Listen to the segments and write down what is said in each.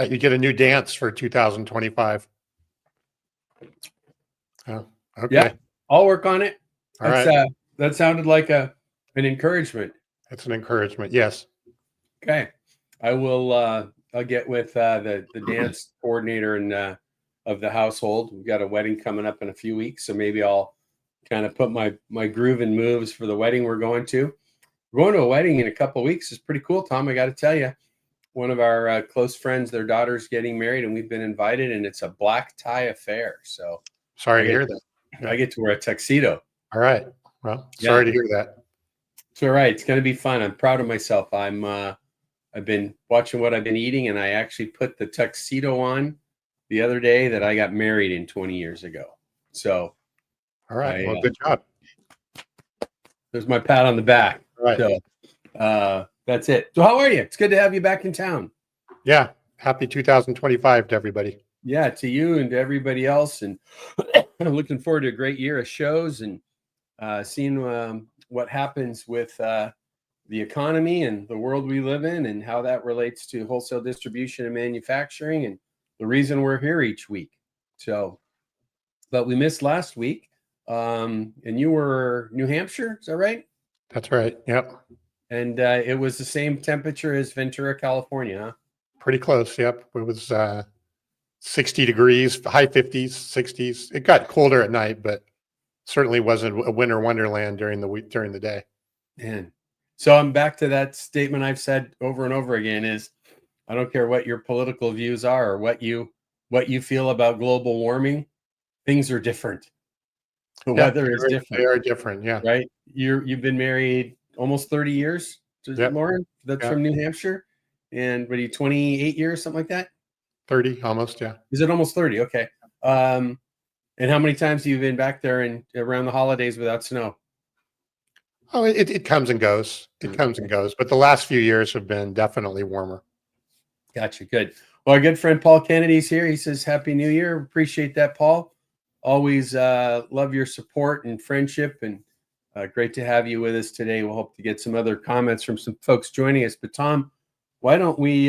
Thought you get a new dance for 2025. Oh, okay. Yeah, I'll work on it. All right. That sounded like an encouragement. It's an encouragement. Yes. Okay, I will. I'll get with the dance coordinator and of the household. We've got a wedding coming up in a few weeks, so maybe I'll kind of put my groove and moves for the wedding we're going to. We're going to a wedding in a couple of weeks. It's pretty cool, Tom. I got to tell you, one of our close friends, their daughter's getting married, and we've been invited, and it's a black tie affair. So sorry to hear that. I get to wear a tuxedo. All right. Well, sorry to hear that. It's all right. It's going to be fun. I'm proud of myself. I've been watching what I've been eating, and I actually put the tuxedo on the other day that I got married in 20 years ago. So, all right. Well, good job. There's my pat on the back. All right. So, that's it. So how are you? It's good to have you back in town. Yeah. Happy 2025 to everybody. Yeah, to you and to everybody else. And I'm looking forward to a great year of shows and seeing what happens with the economy and the world we live in and how that relates to wholesale distribution and manufacturing and the reason we're here each week. So, but we missed last week and you were New Hampshire. Is that right? That's right. Yep. And it was the same temperature as Ventura, California, huh? Pretty close. Yep. It was 60 degrees, high 50s, 60s. It got colder at night, but certainly wasn't a winter wonderland during the week, during the day. Man. So I'm back to that statement I've said over and over again is I don't care what your political views are or what you feel about global warming. Things are different. The weather is different. They are different. Yeah. Right. You've been married almost 30 years. Yep. Lauren, that's from New Hampshire. And what are you, 28 years, something like that? 30 almost. Yeah. Is it almost 30? Okay. And how many times have you been back there and around the holidays without snow? Oh, it comes and goes. It comes and goes. But the last few years have been definitely warmer. Gotcha. Good. Well, our good friend Paul Kennedy's here. He says, Happy New Year. Appreciate that, Paul. Always love your support and friendship, and great to have you with us today. We'll hope to get some other comments from some folks joining us. But Tom, why don't we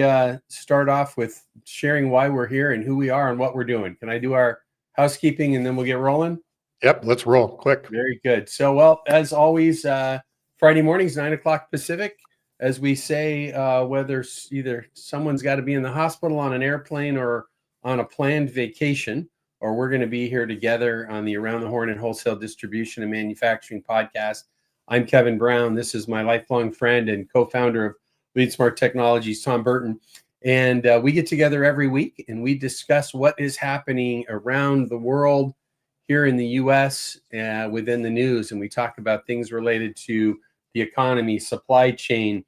start off with sharing why we're here and who we are and what we're doing? Can I do our housekeeping and then we'll get rolling? Yep, let's roll quick. Very good. So, well, as always, Friday mornings, 9 o'clock Pacific, as we say, whether either someone's got to be in the hospital on an airplane or on a planned vacation, or we're going to be here together on the Around the Horn and Wholesale Distribution and Manufacturing podcast. I'm Kevin Brown. This is my lifelong friend and co-founder of Lead Smart Technologies, Tom Burton. And we get together every week and we discuss what is happening around the world, here in the U.S. Within the news, and we talk about things related to the economy, supply chain,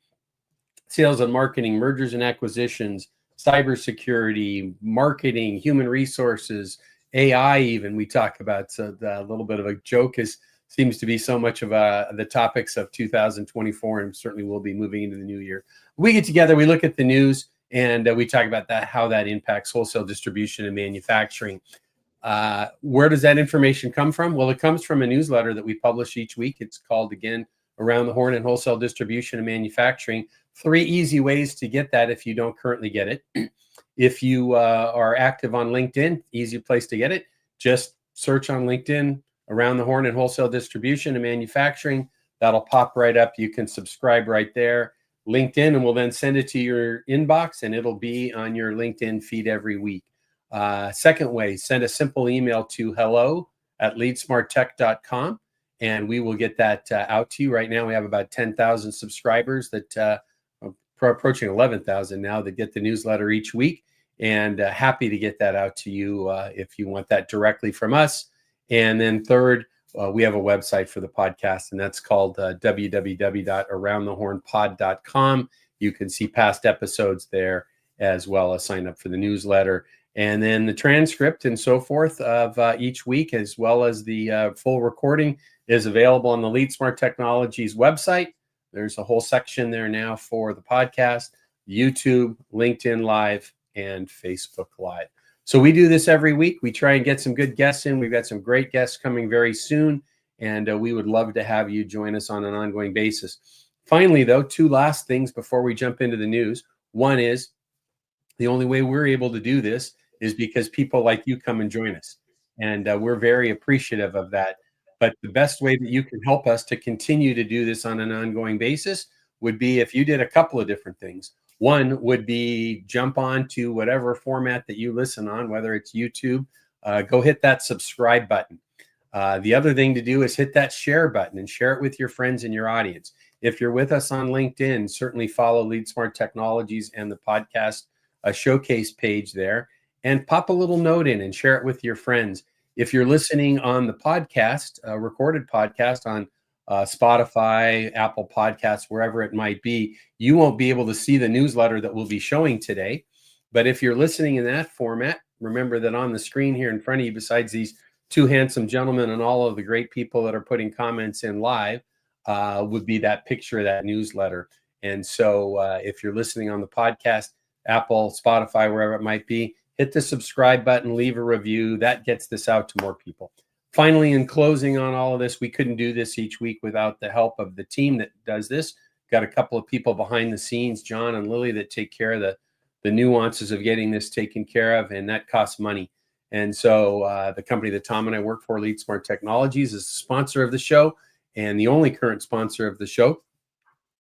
sales and marketing, mergers and acquisitions, cybersecurity, marketing, human resources, AI. Even we talk about. So a little bit of a joke seems to be so much of the topics of 2024, and certainly will be moving into the new year. We get together, we look at the news, and we talk about that, how that impacts wholesale distribution and manufacturing. Where does that information come from? Well, it comes from a newsletter that we publish each week. It's called, again, Around the Horn and Wholesale Distribution and Manufacturing. 3 easy ways to get that if you don't currently get it. If you are active on LinkedIn, easy place to get it. Just search on LinkedIn, Around the Horn and Wholesale Distribution and Manufacturing. That'll pop right up. You can subscribe right there. LinkedIn, and we'll then send it to your inbox, and it'll be on your LinkedIn feed every week. Second way, send a simple email to hello@leadsmarttech.com, and we will get that out to you. Right now, we have about 10,000 subscribers that approaching 11,000 now that get the newsletter each week, and happy to get that out to you if you want that directly from us. And then third, we have a website for the podcast, and that's called www.aroundthehornpod.com. You can see past episodes there, as well as sign up for the newsletter. And then the transcript and so forth of each week, as well as the full recording, is available on the Lead Smart Technologies website. There's a whole section there now for the podcast, YouTube, LinkedIn Live, and Facebook Live. So we do this every week. We try and get some good guests in. We've got some great guests coming very soon, and we would love to have you join us on an ongoing basis. Finally, though, 2 last things before we jump into the news. One is, The only way we're able to do this is because people like you come and join us. And we're very appreciative of that. But the best way that you can help us to continue to do this on an ongoing basis would be if you did a couple of different things. One would be jump on to whatever format that you listen on, whether it's YouTube, go hit that subscribe button. The other thing to do is hit that share button and share it with your friends in your audience. If you're with us on LinkedIn, certainly follow Lead Smart Technologies and the podcast showcase page there, and pop a little note in and share it with your friends. If you're listening on the podcast, recorded podcast on Spotify, Apple Podcasts, wherever it might be, you won't be able to see the newsletter that we'll be showing today. But if you're listening in that format, remember that on the screen here in front of you, besides these two handsome gentlemen and all of the great people that are putting comments in live, would be that picture of that newsletter. And so if you're listening on the podcast, Apple, Spotify, wherever it might be, hit the subscribe button, leave a review. That gets this out to more people. Finally, in closing on all of this, we couldn't do this each week without the help of the team that does this. Got a couple of people behind the scenes, John and Lily, that take care of the nuances of getting this taken care of, and that costs money. And so the company that Tom and I work for, Lead Smart Technologies, is the sponsor of the show and the only current sponsor of the show.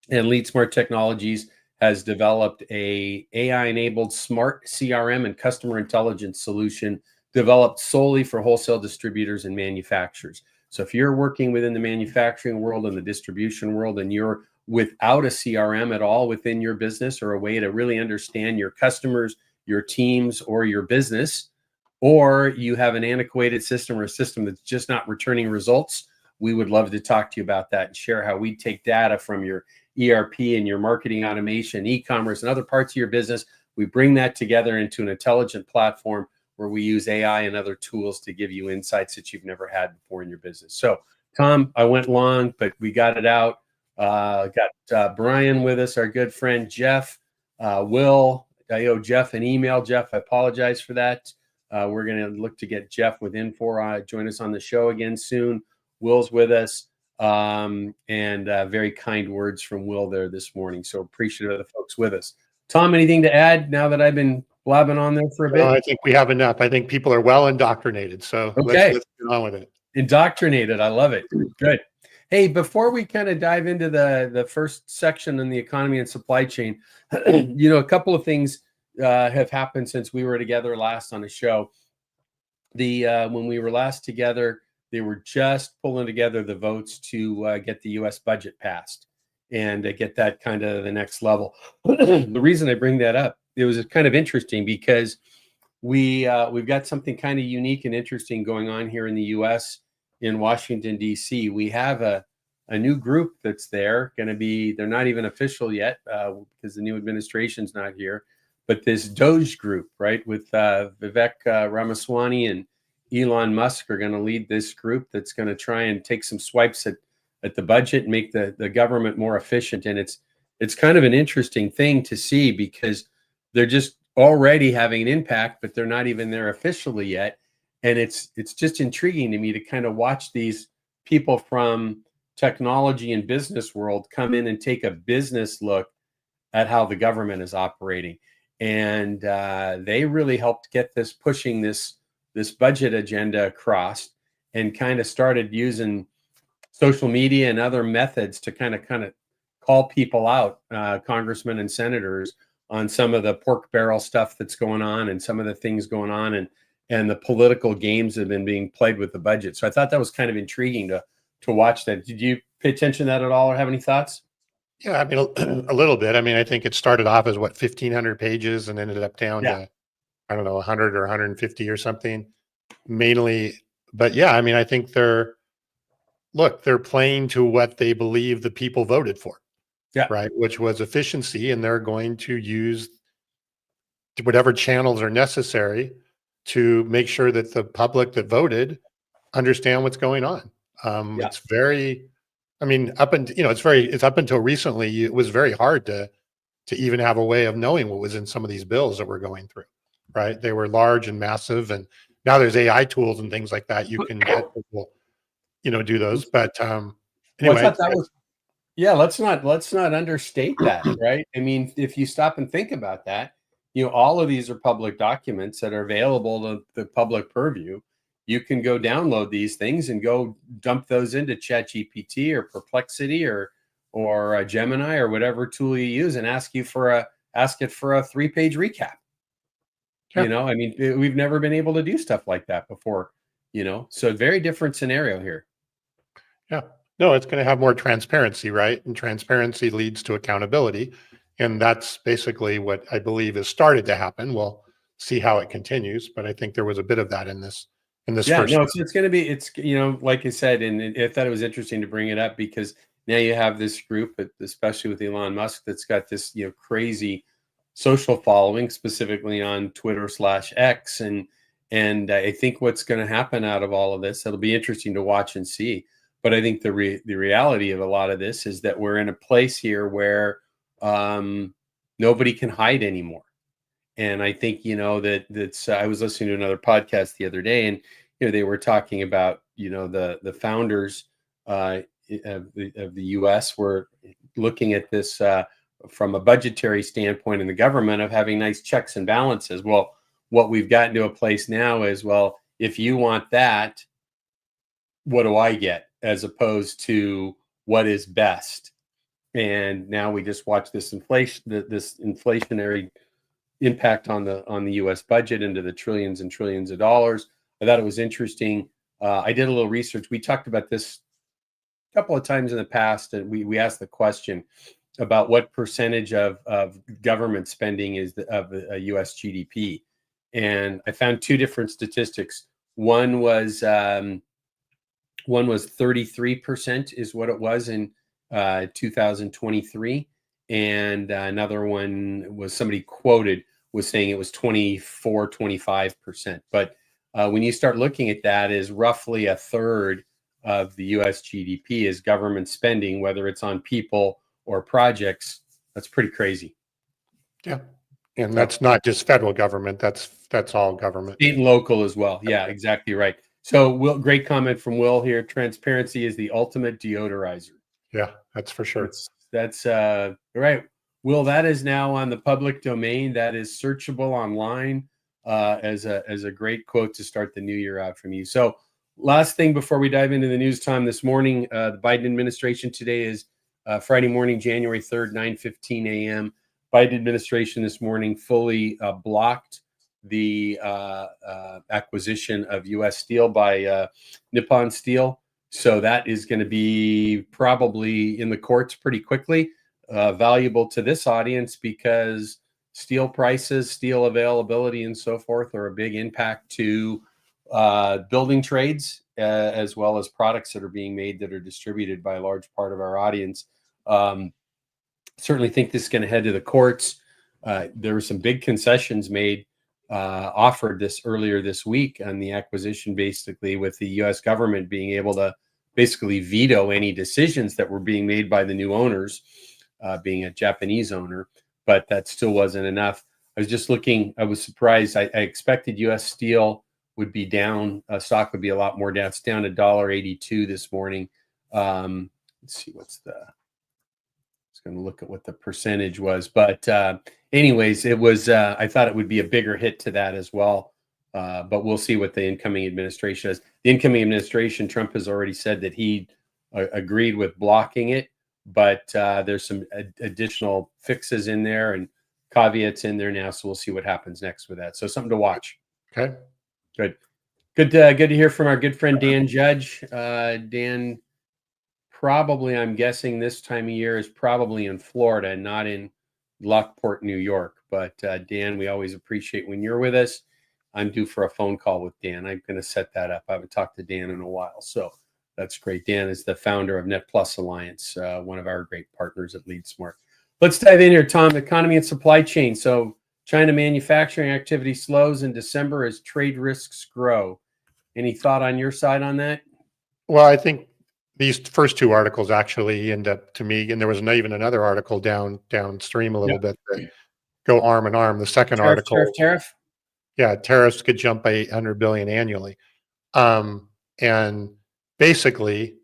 And Lead Smart Technologies has developed a AI-enabled smart CRM and customer intelligence solution developed solely for wholesale distributors and manufacturers. So if you're working within the manufacturing world and the distribution world and you're without a CRM at all within your business, or a way to really understand your customers, your teams, or your business, or you have an antiquated system or a system that's just not returning results, we would love to talk to you about that and share how we take data from your ERP and your marketing automation, e-commerce, and other parts of your business. We bring that together into an intelligent platform where we use AI and other tools to give you insights that you've never had before in your business. So, Tom, I went long, but we got it out. Got Brian with us, our good friend Jeff, Will. I owe Jeff an email. Jeff, I apologize for that. We're going to look to get Jeff with Infor join us on the show again soon. Will's with us, and very kind words from Will there this morning. So appreciative of the folks with us. Tom, anything to add now that I've been blabbing on there for a bit? No, I think we have enough. I think people are well indoctrinated. So okay. let's get on with it. Indoctrinated. I love it. Good. Hey, before we kind of dive into the first section in the economy and supply chain, a couple of things have happened since we were together last on a show. When we were last together, they were just pulling together the votes to get the U.S. budget passed and get that kind of the next level. The reason I bring that up, it was kind of interesting because we've got something kind of unique and interesting going on here in the U.S. in Washington, D.C. We have a new group that's there, they're not even official yet because the new administration's not here, but this Doge group, right, with Vivek Ramaswamy and Elon Musk are going to lead this group that's going to try and take some swipes at the budget and make the government more efficient. And it's kind of an interesting thing to see because they're just already having an impact, but they're not even there officially yet. And it's just intriguing to me to kind of watch these people from technology and business world come in and take a business look at how the government is operating. And they really helped get pushing this budget agenda across, and kind of started using social media and other methods to kind of call people out, congressmen and senators, on some of the pork barrel stuff that's going on and some of the things going on and the political games that have been being played with the budget. So I thought that was kind of intriguing to watch that. Did you pay attention to that at all or have any thoughts? Yeah, I mean, a little bit. I mean, I think it started off as 1,500 pages and ended up down to, I don't know, 100 or 150 or something mainly. But yeah, I mean, I think they're playing to what they believe the people voted for. Yeah. Right. Which was efficiency. And they're going to use whatever channels are necessary to make sure that the public that voted understand what's going on. It's very, I mean, it's up until recently, it was very hard to even have a way of knowing what was in some of these bills that we're going through, right? They were large and massive, and now there's AI tools and things like that. You can help people, do those. But anyway, well, let's not understate that, right? I mean, if you stop and think about that, all of these are public documents that are available to the public purview. You can go download these things and go dump those into ChatGPT or Perplexity or Gemini or whatever tool you use, and ask it for a 3-page recap. Yeah. I mean, we've never been able to do stuff like that before. So very different scenario here. Yeah. No, it's going to have more transparency, right? And transparency leads to accountability. And that's basically what I believe has started to happen. We'll see how it continues, but I think there was a bit of that in this Yeah, first. no, it's going to be, like I said, and I thought it was interesting to bring it up because now you have this group, especially with Elon Musk, that's got this, crazy social following, specifically on Twitter/X. And I think what's going to happen out of all of this, it'll be interesting to watch and see. But I think the reality of a lot of this is that we're in a place here where nobody can hide anymore. And I think, that's I was listening to another podcast the other day, and they were talking about the founders of the U.S. were looking at this from a budgetary standpoint in the government of having nice checks and balances. Well, what we've gotten to a place now is, well, if you want that, what do I get, as opposed to what is best? And now we just watch this inflationary impact on the U.S. budget into the trillions and trillions of dollars. I thought it was interesting. I did a little research. We talked about this a couple of times in the past, and we asked the question about what percentage of government spending is of a U.S. GDP. And I found two different statistics. One was 33% is what it was in 2023. And another one was, somebody quoted was saying it was 25%. But when you start looking at that, is roughly a third of the U.S. GDP is government spending, whether it's on people or projects. That's pretty crazy. Yeah. And that's not just federal government. That's all government. State and local as well. Yeah, exactly right. So, Will, great comment from Will here. Transparency is the ultimate deodorizer. Yeah, that's for sure. That's right. Will, that is now on the public domain. That is searchable online as a great quote to start the new year out from you. So, last thing before we dive into the news time this morning, the Biden administration today is Friday morning, January 3rd, 9:15 a.m. Biden administration this morning fully blocked the acquisition of U.S. steel by Nippon Steel. So that is going to be probably in the courts pretty quickly. Valuable to this audience because steel prices, steel availability, and so forth are a big impact to building trades, as well as products that are being made that are distributed by a large part of our audience. Certainly think this is going to head to the courts. There were some big concessions made, offered this earlier this week on the acquisition, basically with the U.S. government being able to basically veto any decisions that were being made by the new owners, being a Japanese owner, but that still wasn't enough. I was just looking, I was surprised. I expected U.S. Steel would be down, stock would be a lot more down. It's down $1.82 this morning. Let's see, going to look at what the percentage was, but anyways, it was I thought it would be a bigger hit to that as well, but we'll see what the incoming administration does. The incoming administration, Trump has already said that he agreed with blocking it, but there's some additional fixes in there and caveats in there now, so we'll see what happens next with that. So something to watch. Okay, good to hear from our good friend Dan Judge. Dan, probably, I'm guessing this time of year is probably in Florida, not in Lockport, New York. But Dan, we always appreciate when you're with us. I'm due for a phone call with Dan. I'm going to set that up. I haven't talked to Dan in a while, so that's great. Dan is the founder of Net Plus Alliance, one of our great partners at Lead Smart. Let's dive in here, Tom. Economy and supply chain. So China manufacturing activity slows in December as trade risks grow. Any thought on your side on that? Well, I think these first two articles actually end up, to me, and there was even another article downstream a little bit that go arm in arm. The second article, tariff. Yeah, tariffs could jump by 800 billion annually, and basically,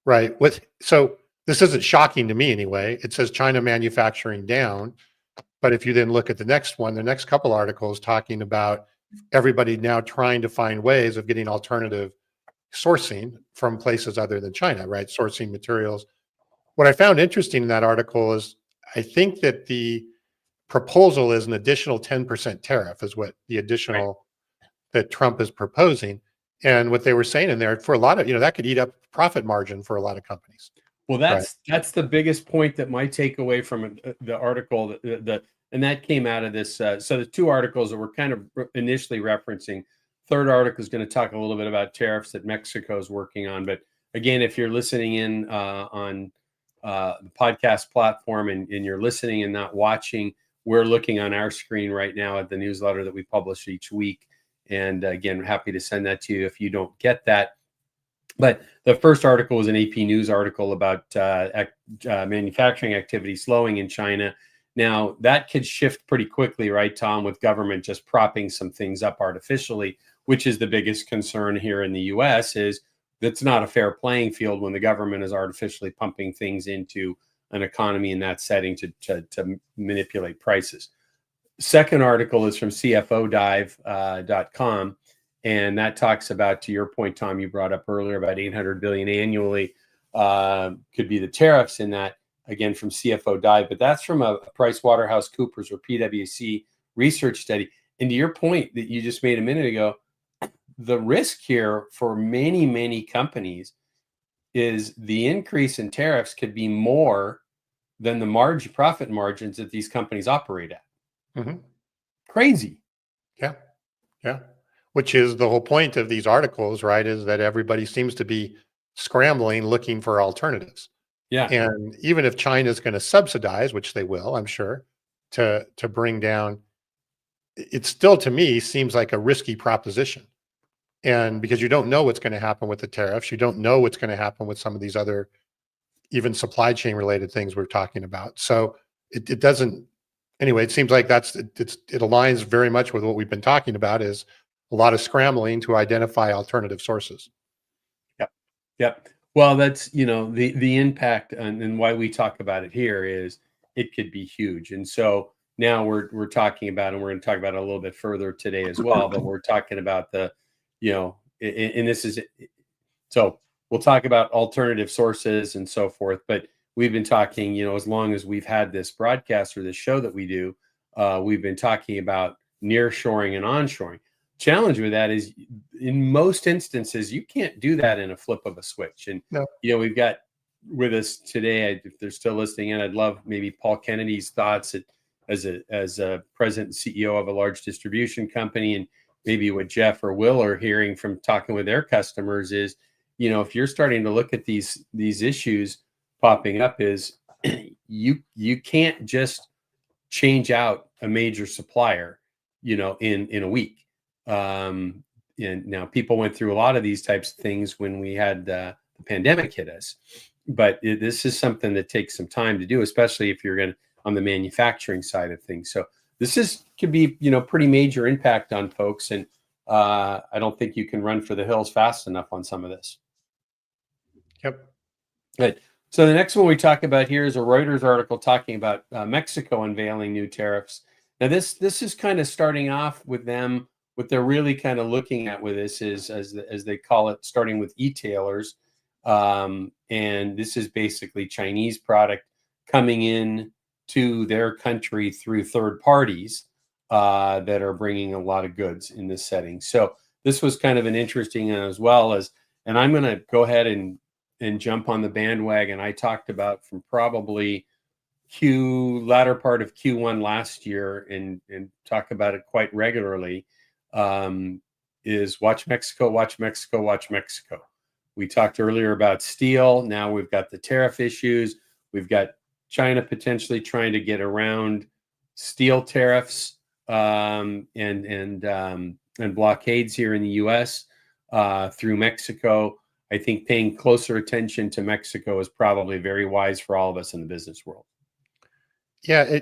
right. So this isn't shocking to me anyway. It says China manufacturing down. But if you then look at the next one, the next couple articles talking about everybody now trying to find ways of getting alternative sourcing from places other than China, right? Sourcing materials. What I found interesting in that article is I think that the proposal is an additional 10% tariff is what the additional that Trump is proposing. And what they were saying in there for a lot of, that could eat up profit margin for a lot of companies. Well, that's the biggest point that my takeaway from the article and that came out of this. So the two articles that we're kind of initially referencing. Third article is going to talk a little bit about tariffs that Mexico is working on. But again, if you're listening in on the podcast platform and you're listening and not watching, we're looking on our screen right now at the newsletter that we publish each week. And again, happy to send that to you if you don't get that. But the first article was an AP News article about manufacturing activity slowing in China. Now, that could shift pretty quickly, right, Tom, with government just propping some things up artificially, which is the biggest concern here in the U.S. is that's not a fair playing field when the government is artificially pumping things into an economy in that setting to manipulate prices. Second article is from CFOdive.com. And that talks about, to your point, Tom, you brought up earlier about 800 billion annually could be the tariffs in that, again, from CFO Dive. But that's from a PricewaterhouseCoopers or PwC research study. And to your point that you just made a minute ago, the risk here for many, many companies is the increase in tariffs could be more than the profit margins that these companies operate at. Mm-hmm. Crazy. Yeah. Which is the whole point of these articles, right? Is that everybody seems to be scrambling, looking for alternatives. Yeah. And even if China's going to subsidize, which they will, I'm sure, to bring down, it still, to me, seems like a risky proposition. And because you don't know what's going to happen with the tariffs, you don't know what's going to happen with some of these other, even supply chain related things we're talking about. So it doesn't, anyway, it seems like it aligns very much with what we've been talking about is a lot of scrambling to identify alternative sources. Yep. Well, that's, the impact and why we talk about it here is it could be huge. And so now we're talking about, and we're going to talk about it a little bit further today as well, but we're talking about and this is, so we'll talk about alternative sources and so forth, but we've been talking, as long as we've had this broadcast or this show that we do, we've been talking about nearshoring and onshoring. Challenge with that is in most instances you can't do that in a flip of a switch. And No. We've got with us today, if they're still listening in, I'd love maybe Paul Kennedy's thoughts as a president and CEO of a large distribution company, and maybe what Jeff or Will are hearing from talking with their customers is, if you're starting to look at these issues popping up, is you can't just change out a major supplier, in a week. And now people went through a lot of these types of things when we had the pandemic hit us, but this is something that takes some time to do, especially if you're going to on the manufacturing side of things. So this could be, pretty major impact on folks. And I don't think you can run for the hills fast enough on some of this. Yep. Good. So the next one we talk about here is a Reuters article talking about Mexico unveiling new tariffs. Now this is kind of starting off with them. What they're really kind of looking at with this is, as they call it, starting with e-tailers. And this is basically Chinese product coming in to their country through third parties that are bringing a lot of goods in this setting. So this was kind of an interesting as well as, and I'm going to go ahead and jump on the bandwagon I talked about from probably latter part of Q1 last year and talk about it quite regularly. Is watch Mexico, watch Mexico, watch Mexico. We talked earlier about steel. Now we've got the tariff issues. We've got China potentially trying to get around steel tariffs and blockades here in the U.S. Through Mexico. I think paying closer attention to Mexico is probably very wise for all of us in the business world. Yeah,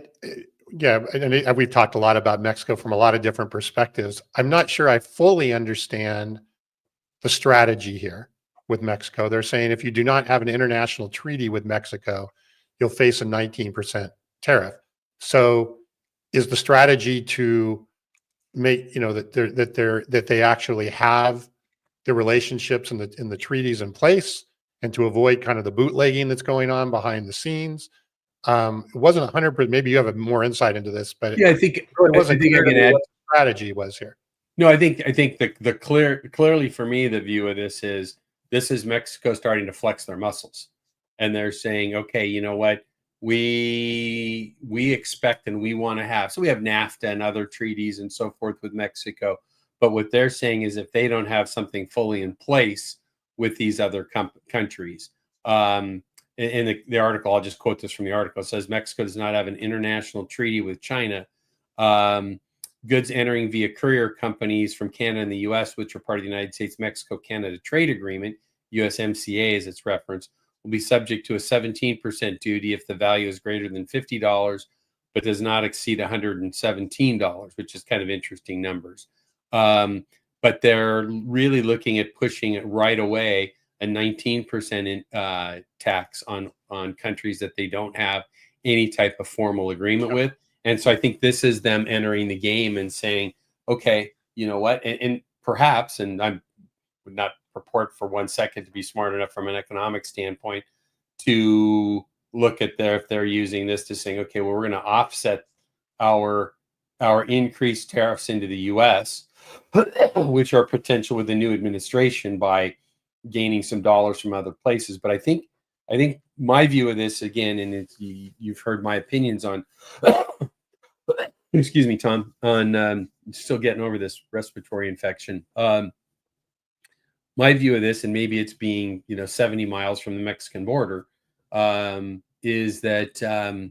and we've talked a lot about Mexico from a lot of different perspectives. I'm not sure I fully understand the strategy here with Mexico. They're saying if you do not have an international treaty with Mexico, you'll face a 19% tariff. So is the strategy to make, that they actually have the relationships and the treaties in place, and to avoid kind of the bootlegging that's going on behind the scenes. It wasn't 100%. Maybe you have more insight into this, but Yeah, I think it wasn't clear I to can me add. what the strategy was here. No, I think the clearly for me, the view of this is Mexico starting to flex their muscles, and they're saying, okay, you know what, we expect and we want to have. So we have NAFTA and other treaties and so forth with Mexico, but what they're saying is if they don't have something fully in place with these other countries, in the article, I'll just quote this from the article. It says Mexico does not have an international treaty with China. Goods entering via courier companies from Canada and the U.S., which are part of the United States-Mexico-Canada Trade Agreement, USMCA as it's referenced, will be subject to a 17% duty if the value is greater than $50, but does not exceed $117, which is kind of interesting numbers. But they're really looking at pushing it right away, a 19% tax on countries that they don't have any type of formal agreement with. And so I think this is them entering the game and saying, okay, you know what, and perhaps, and I would not purport for 1 second to be smart enough from an economic standpoint to look at if they're using this to saying, okay, well, we're going to offset our increased tariffs into the U.S., which are potential with the new administration, by gaining some dollars from other places. But I think my view of this, again, and you've heard my opinions on, excuse me, Tom, on still getting over this respiratory infection. My view of this, and maybe it's being 70 miles from the Mexican border, is that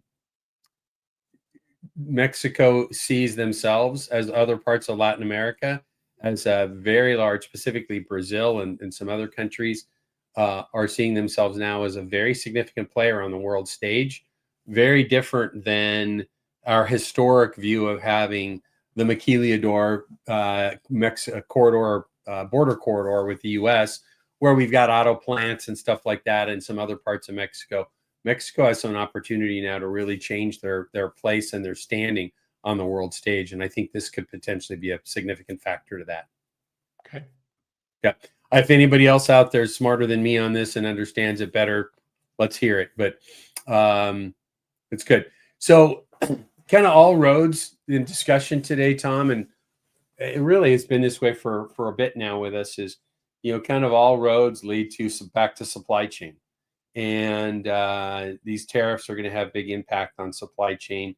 Mexico sees themselves, as other parts of Latin America, as a very large, specifically Brazil and some other countries, are seeing themselves now as a very significant player on the world stage. Very different than our historic view of having the maquilador corridor, border corridor with the U.S., where we've got auto plants and stuff like that in some other parts of Mexico. Mexico has an opportunity now to really change their place and their standing on the world stage, and I think this could potentially be a significant factor to that. Okay. Yeah. If anybody else out there is smarter than me on this and understands it better, let's hear it. But it's good. So kind of all roads in discussion today, Tom, and it really has been this way for a bit now with us, is, kind of all roads lead to back to supply chain. And these tariffs are going to have big impact on supply chain.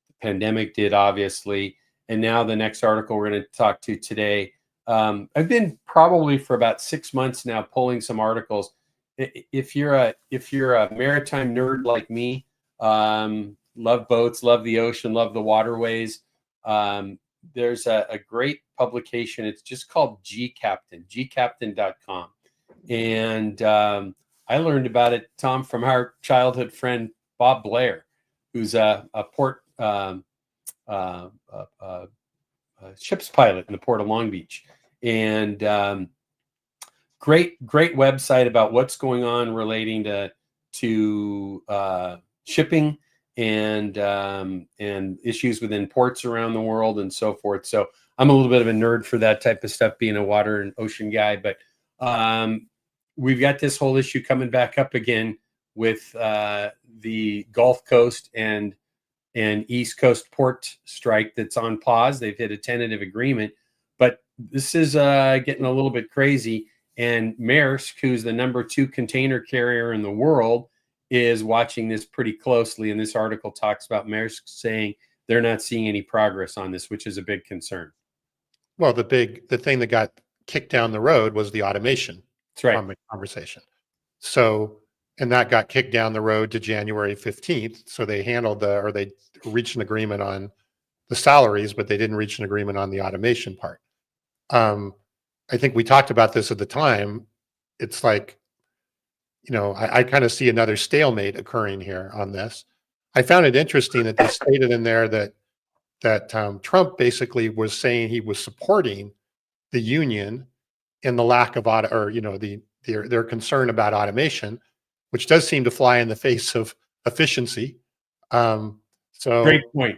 The pandemic did, obviously. And now the next article we're going to talk to today, I've been probably for about 6 months now pulling some articles. If you're a maritime nerd like me, love boats, love the ocean, love the waterways, there's a great publication. It's just called gcaptain.com. And I learned about it, Tom, from our childhood friend, Bob Blair, who's a port ship's pilot in the Port of Long Beach. And great website about what's going on relating to shipping and issues within ports around the world and so forth. So I'm a little bit of a nerd for that type of stuff, being a water and ocean guy. But we've got this whole issue coming back up again with the Gulf Coast and East Coast port strike that's on pause. They've hit a tentative agreement, but this is getting a little bit crazy. And Maersk, who's the #2 container carrier in the world, is watching this pretty closely. And this article talks about Maersk saying they're not seeing any progress on this, which is a big concern. Well, the thing that got kicked down the road was the automation. That's right. Conversation. So, and that got kicked down the road to January 15th. So they they reached an agreement on the salaries, but they didn't reach an agreement on the automation part. I think we talked about this at the time. It's like, I kind of see another stalemate occurring here on this. I found it interesting that they stated in there that Trump basically was saying he was supporting the union in the lack of their concern about automation, which does seem to fly in the face of efficiency. So great point.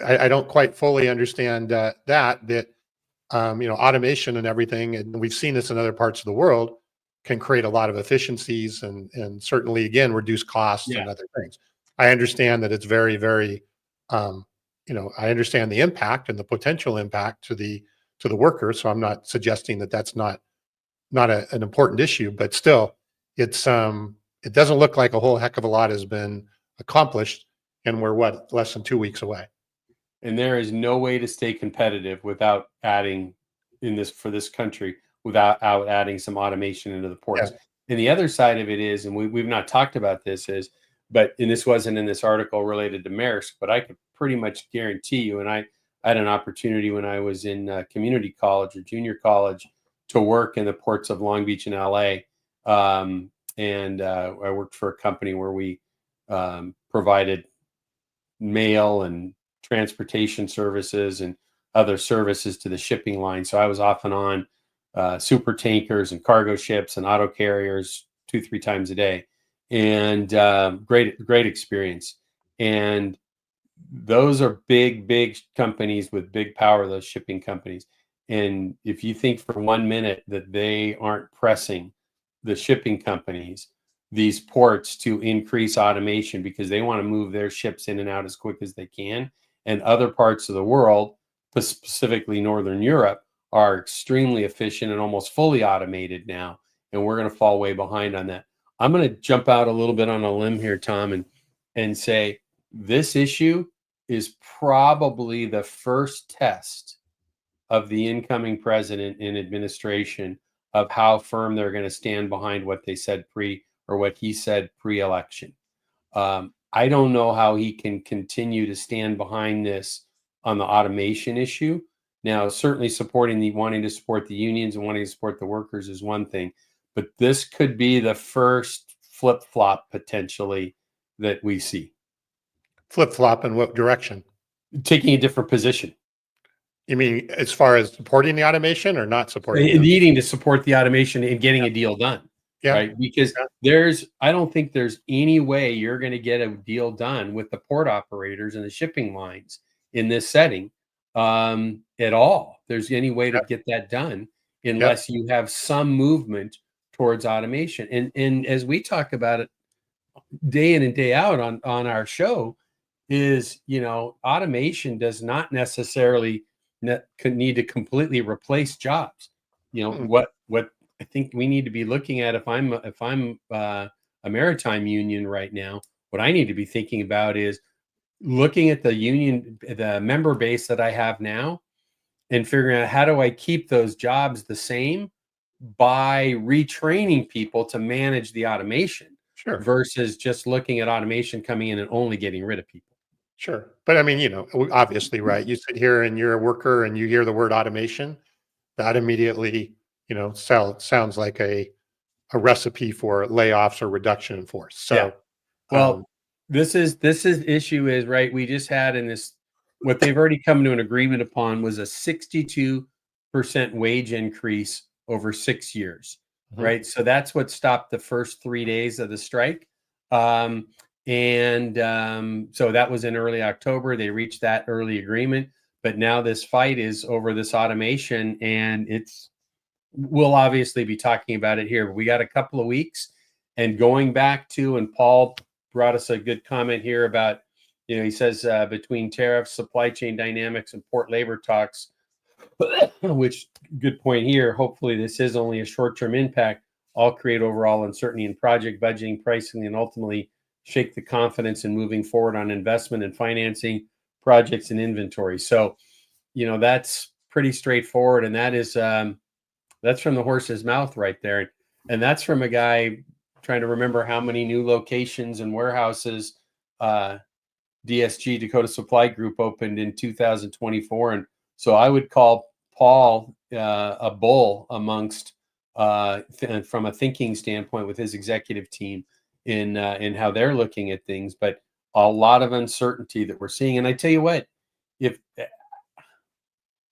I don't quite fully understand that automation and everything, and we've seen this in other parts of the world, can create a lot of efficiencies and certainly again reduce costs Yeah. and other things. I understand that it's very, very, I understand the impact and the potential impact to the worker. So I'm not suggesting that that's not an important issue, but still, it doesn't look like a whole heck of a lot has been accomplished, and we're less than 2 weeks away. And there is no way to stay competitive without adding for this country without adding some automation into the Yeah, ports. And the other side of it is, and we've not talked about this, and this wasn't in this article related to Maersk, but I could pretty much guarantee you, and I had an opportunity when I was in community college or junior college to work in the ports of Long Beach and LA. And I worked for a company where we provided mail and transportation services and other services to the shipping line. So I was off and on super tankers and cargo ships and auto carriers 2-3 times a day, and great experience. And those are big companies with big power, those shipping companies. And if you think for 1 minute that they aren't pressing the shipping companies, these ports, to increase automation because they want to move their ships in and out as quick as they can, and other parts of the world, specifically Northern Europe, are extremely efficient and almost fully automated now, and we're going to fall way behind on that. I'm going to jump out a little bit on a limb here, Tom, and say this issue is probably the first test of the incoming president and administration of how firm they're going to stand behind what they said what he said pre-election. I don't know how he can continue to stand behind this on the automation issue. Now, certainly wanting to support the unions and wanting to support the workers is one thing, but this could be the first flip-flop potentially that we see. Flip-flop in what direction? Taking a different position. You mean as far as supporting the automation or not supporting it? Needing to support the automation and getting a deal done. Yeah. Right. Because I don't think there's any way you're going to get a deal done with the port operators and the shipping lines in this setting at all. There's any way to get that done unless you have some movement towards automation. And as we talk about it day in and day out on our show, is, automation does not necessarily need to completely replace jobs. What I think we need to be looking at, if I'm a maritime union right now, what I need to be thinking about is looking at the member base that I have now, and figuring out how do I keep those jobs the same by retraining people to manage the automation, versus just looking at automation coming in and only getting rid of people. Sure. But I mean, obviously, right. You sit here and you're a worker and you hear the word automation, that immediately, sounds like a recipe for layoffs or reduction in force. So, well, this issue is right. We just had what they've already come to an agreement upon was a 62% wage increase over 6 years. Right. So that's what stopped the first 3 days of the strike. So that was in early October. They reached that early agreement, but now this fight is over this automation, and we'll obviously be talking about it here, but we got a couple of weeks. And going back to, and Paul brought us a good comment here about, he says between tariffs, supply chain dynamics, and port labor talks, which, good point here. Hopefully this is only a short-term impact. All create overall uncertainty in project budgeting, pricing, and ultimately shake the confidence in moving forward on investment and financing projects and inventory. So, that's pretty straightforward. And that is, that's from the horse's mouth right there. And that's from a guy trying to remember how many new locations and warehouses DSG, Dakota Supply Group, opened in 2024. And so I would call Paul a bull amongst, from a thinking standpoint, with his executive team in how they're looking at things. But a lot of uncertainty that we're seeing. And I tell you what, if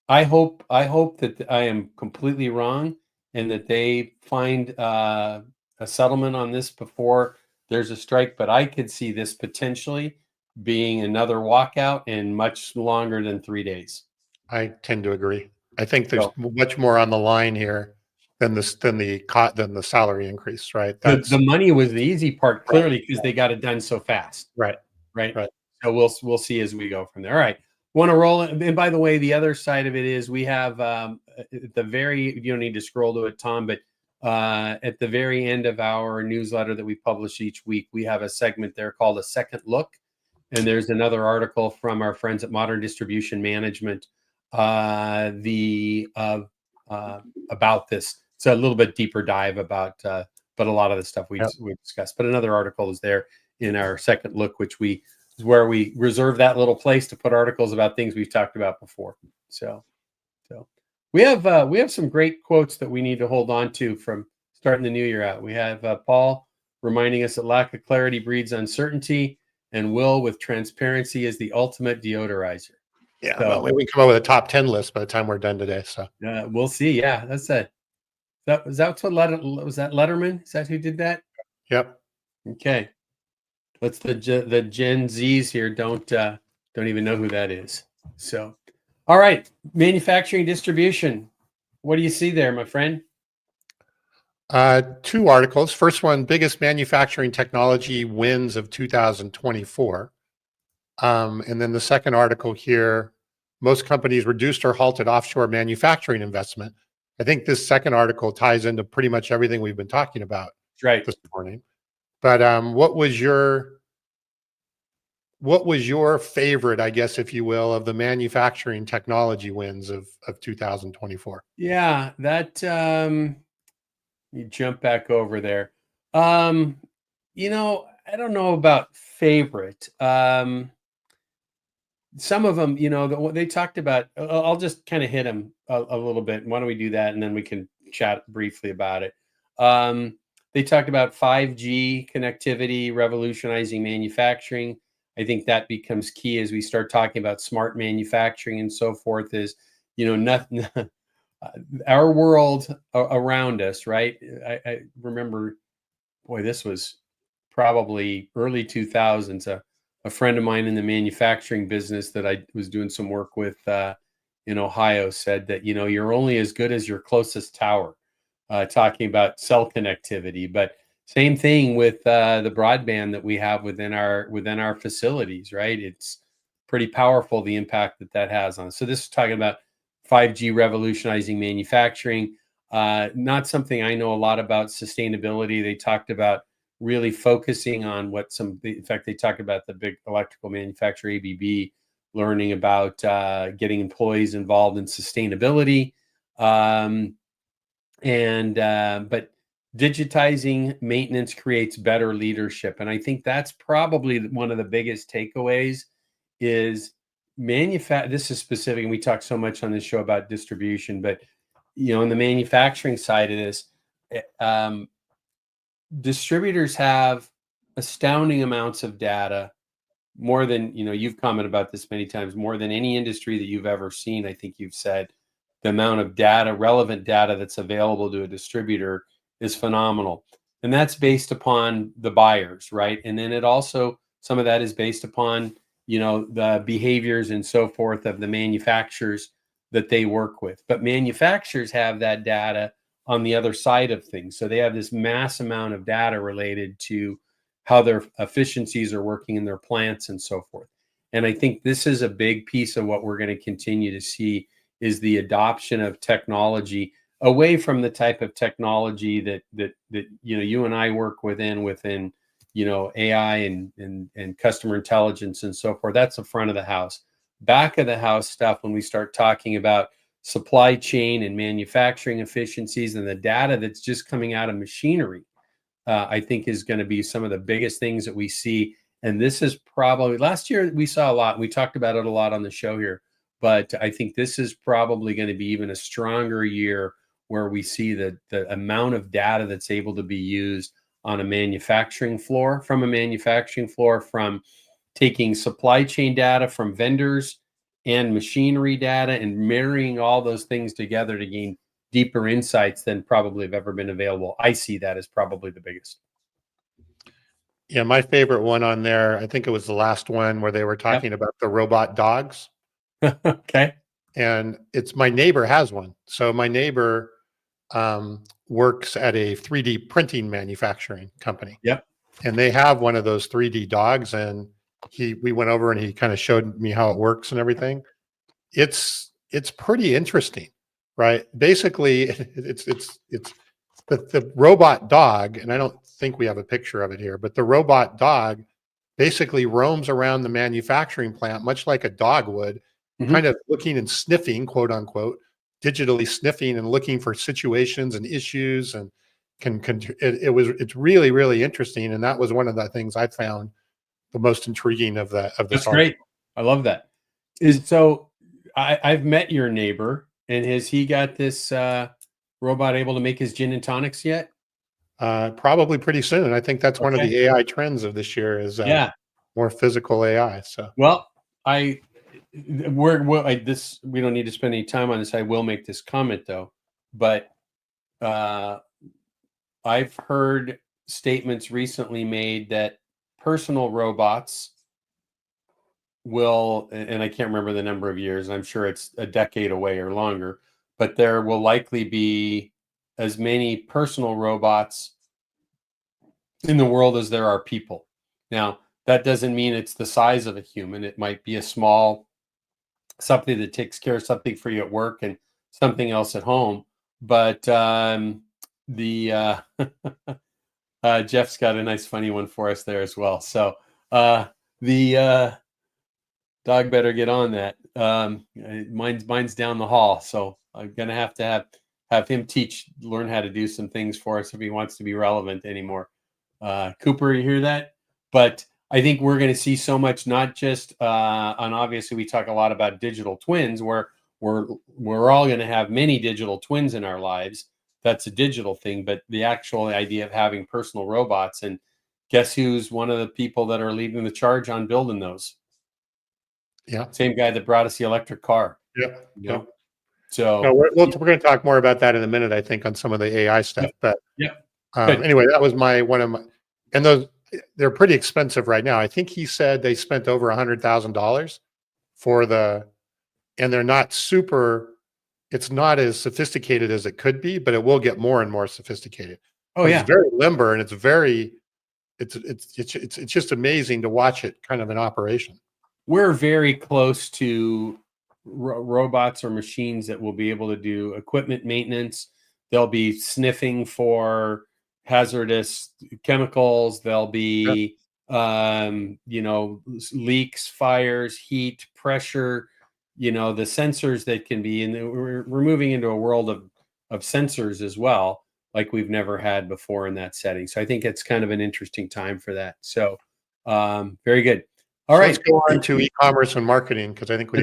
I hope that I am completely wrong and that they find a settlement on this before there's a strike. But I could see this potentially being another walkout and much longer than 3 days. I tend to agree. I think there's So much more on the line here than the salary increase, right? the money was the easy part, clearly, because they got it done so fast. right. Right. Right. So we'll see as we go from there. All right. Want to roll it. And by the way, the other side of it is we have at the very, you don't need to scroll to it, Tom, but at the very end of our newsletter that we publish each week, we have a segment there called A Second Look. And there's another article from our friends at Modern Distribution Management about this. It's a little bit deeper dive about, but a lot of the stuff we've discussed. But another article is there in our Second Look, which is where we reserve that little place to put articles about things we've talked about before. So we have some great quotes that we need to hold on to from starting the new year out. We have Paul reminding us that lack of clarity breeds uncertainty, and Will with transparency is the ultimate deodorizer. Yeah, so, well, we can come up with a top 10 list by the time we're done today. So we'll see. Yeah, that's it. Was that Letterman? Is that who did that? Yep. Okay. Let's the Gen Zs here don't even know who that is. So, all right, manufacturing distribution. What do you see there, my friend? 2 articles. First one, biggest manufacturing technology wins of 2024. And then the second article here, most companies reduced or halted offshore manufacturing investment. I think this second article ties into pretty much everything we've been talking about this morning. But what was your favorite, I guess, if you will, of the manufacturing technology wins of 2024? Yeah, that you jump back over there. I don't know about favorite. Some of them, they talked about, I'll just kind of hit them a little bit. Why don't we do that? And then we can chat briefly about it. They talked about 5G connectivity, revolutionizing manufacturing. I think that becomes key as we start talking about smart manufacturing and so forth is, nothing, our world around us, right? I remember, boy, this was probably early 2000s. A friend of mine in the manufacturing business that I was doing some work with in Ohio said that, you're only as good as your closest tower, talking about cell connectivity. But same thing with the broadband that we have within our facilities, right? It's pretty powerful, the impact that has on us. So this is talking about 5G revolutionizing manufacturing. Not something I know a lot about. Sustainability. They talked about really focusing on in fact, they talk about the big electrical manufacturer, ABB, learning about getting employees involved in sustainability. But digitizing maintenance creates better leadership. And I think that's probably one of the biggest takeaways is this is specific. And we talk so much on this show about distribution, but, in the manufacturing side of this, distributors have astounding amounts of data, more than, you've commented about this many times, more than any industry that you've ever seen. I think you've said the amount of data, relevant data that's available to a distributor is phenomenal. And that's based upon the buyers, right? And then it also, some of that is based upon, the behaviors and so forth of the manufacturers that they work with. But manufacturers have that data on the other side of things. So they have this mass amount of data related to how their efficiencies are working in their plants and so forth. And I think this is a big piece of what we're going to continue to see is the adoption of technology away from the type of technology that you and I work within AI and customer intelligence and so forth. That's the front of the house. Back of the house stuff, when we start talking about supply chain and manufacturing efficiencies and the data that's just coming out of machinery, I think is going to be some of the biggest things that we see. And this is probably, last year we saw a lot. We talked about it a lot on the show here, but I think this is probably going to be even a stronger year where we see the amount of data that's able to be used on a manufacturing floor, from taking supply chain data from vendors and machinery data and marrying all those things together to gain deeper insights than probably have ever been available. I see that as probably the biggest. Yeah, my favorite one on there, I think it was the last one where they were talking about the robot dogs. Okay. And it's my neighbor has one. So my neighbor works at a 3D printing manufacturing company. Yep. And they have one of those 3D dogs. And we went over and he kind of showed me how it works and everything. It's pretty interesting, right? Basically, it's the robot dog, and I don't think we have a picture of it here, but the robot dog basically roams around the manufacturing plant, much like a dog would, kind of looking and sniffing, quote unquote, digitally sniffing and looking for situations and issues, and it's really, really interesting. And that was one of the things I found the most intriguing of this That's article. great. I love that. I've met your neighbor, and has he got this robot able to make his gin and tonics yet? Probably pretty soon. I think that's one of the AI trends of this year is more physical AI. So well, we don't need to spend any time on this. I will make this comment though, but I've heard statements recently made that personal robots will, and I can't remember the number of years, I'm sure it's a decade away or longer, but there will likely be as many personal robots in the world as there are people. Now, that doesn't mean it's the size of a human. It might be a small, something that takes care of something for you at work and something else at home. But Jeff's got a nice funny one for us there as well. So the dog better get on that. Mine's down the hall, so I'm gonna have to have him learn how to do some things for us if he wants to be relevant anymore. Cooper, you hear that? But I think we're going to see so much, not just and obviously we talk a lot about digital twins, where we're all going to have many digital twins in our lives. That's a digital thing, but the actual idea of having personal robots, and guess who's one of the people that are leading the charge on building those? Yeah, same guy that brought us the electric car. Yeah. So no, we're going to talk more about that in a minute, I think, on some of the AI stuff. But anyway, that was and they're pretty expensive right now. I think he said they spent over $100,000 and they're not it's not as sophisticated as it could be, but it will get more and more sophisticated. It's very limber, and it's just amazing to watch it kind of in operation. We're very close to robots or machines that will be able to do equipment maintenance. They'll be sniffing for hazardous chemicals. There'll be leaks, fires, heat, pressure, the sensors that can be, and we're moving into a world of sensors as well, like we've never had before in that setting. So I think it's kind of an interesting time for that. So very good. All right, let's go on to e-commerce and marketing, because I think we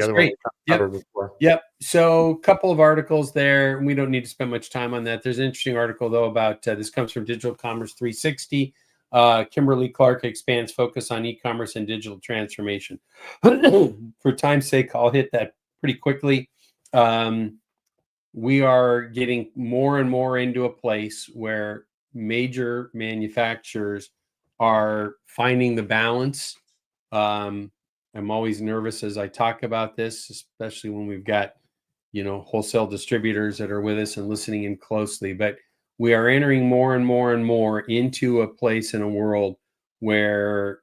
covered before. Yep. So a couple of articles there. We don't need to spend much time on that. There's an interesting article, though, about this comes from Digital Commerce 360. Kimberly Clark expands focus on e-commerce and digital transformation. For time's sake, I'll hit that pretty quickly. We are getting more and more into a place where major manufacturers are finding the balance. I'm always nervous as I talk about this, especially when we've got, wholesale distributors that are with us and listening in closely. But we are entering more and more and more into a place in a world where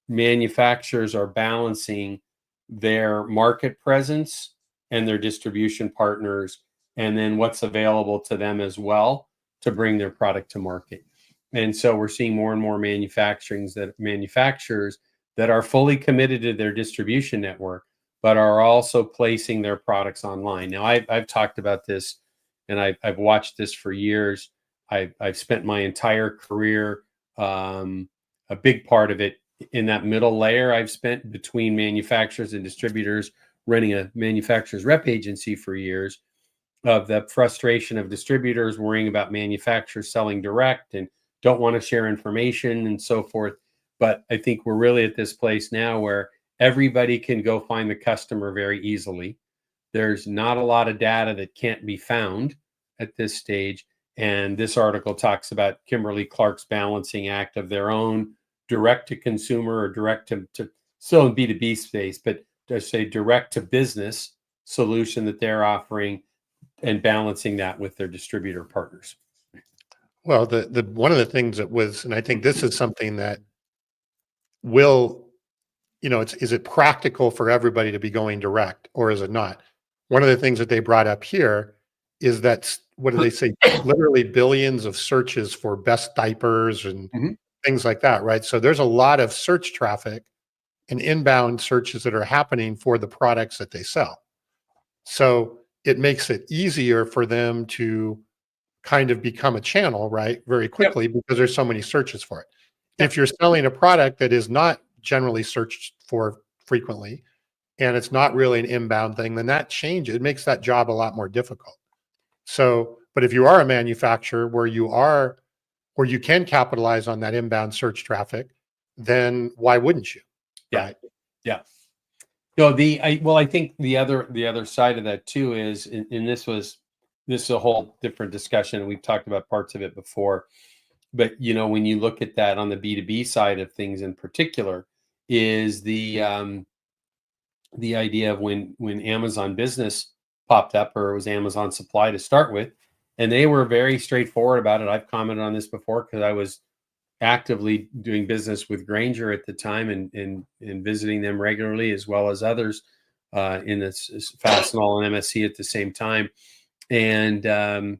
manufacturers are balancing their market presence and their distribution partners, and then what's available to them as well to bring their product to market. And so we're seeing more and more manufacturers that are fully committed to their distribution network, but are also placing their products online. Now, I've talked about this, and I've watched this for years. I've spent my entire career, a big part of it in that middle layer I've spent between manufacturers and distributors, running a manufacturer's rep agency for years, of the frustration of distributors worrying about manufacturers selling direct and don't want to share information and so forth. But I think we're really at this place now where everybody can go find the customer very easily. There's not a lot of data that can't be found at this stage. And this article talks about Kimberly Clark's balancing act of their own direct to consumer or direct to still in B2B space, but just say direct to business solution that they're offering and balancing that with their distributor partners. Well, the one of the things that was, and I think this is something that will, is it practical for everybody to be going direct, or is it not? One of the things that they brought up here is that, what do they say? Literally billions of searches for best diapers and things like that, right? So there's a lot of search traffic and inbound searches that are happening for the products that they sell. So it makes it easier for them to kind of become a channel, right? Very quickly, because there's so many searches for it. If you're selling a product that is not generally searched for frequently, and it's not really an inbound thing, then that changes. It makes that job a lot more difficult. So, but if you are a manufacturer where you can capitalize on that inbound search traffic, then why wouldn't you? Yeah. Right? Yeah. No, I think the other side of that too is, and this is a whole different discussion, and we've talked about parts of it before. But when you look at that on the B2B side of things in particular, is the idea of when Amazon Business popped up, or it was Amazon Supply to start with, and they were very straightforward about it. I've commented on this before because I was actively doing business with Grainger at the time and visiting them regularly, as well as others in this Fastenal and MSC at the same time. And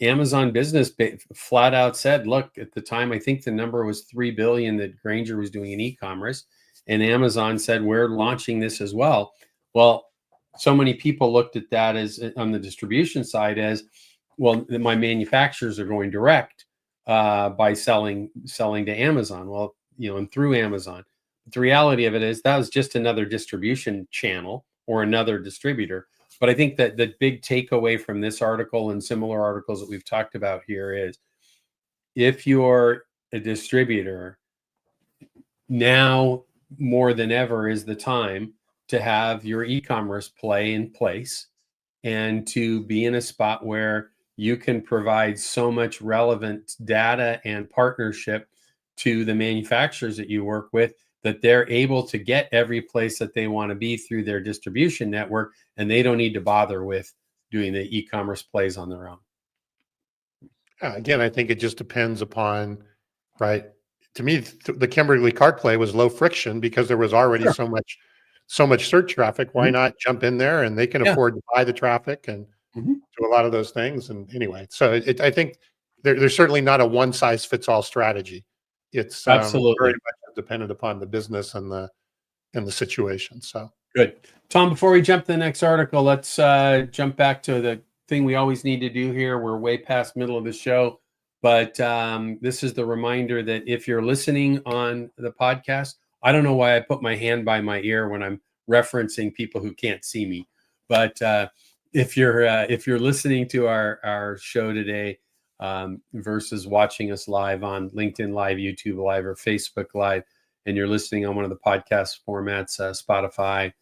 Amazon Business flat out said, look, at the time, I think the number was $3 billion that Grainger was doing in e-commerce. And Amazon said, we're launching this as well. Well, so many people looked at that as, on the distribution side, as, well, my manufacturers are going direct by selling to Amazon. Well, and through Amazon. But the reality of it is that was just another distribution channel or another distributor. But I think that the big takeaway from this article and similar articles that we've talked about here is, if you're a distributor, now more than ever is the time to have your e-commerce play in place and to be in a spot where you can provide so much relevant data and partnership to the manufacturers that you work with, that they're able to get every place that they want to be through their distribution network, and they don't need to bother with doing the e-commerce plays on their own. Again, I think it just depends upon, right? To me, the Kimberly-Clark play was low friction because there was already so much search traffic. Why not jump in there, and they can afford to buy the traffic and do a lot of those things. And anyway, so I think there's certainly not a one size fits all strategy. It's absolutely very much dependent upon the business and the situation. So good. Tom, before we jump to the next article, let's jump back to the thing we always need to do here. We're way past middle of the show, but this is the reminder that if you're listening on the podcast, I don't know why I put my hand by my ear when I'm referencing people who can't see me, but if you're listening to our show today versus watching us live on LinkedIn Live, YouTube Live, or Facebook Live, and you're listening on one of the podcast formats, Spotify,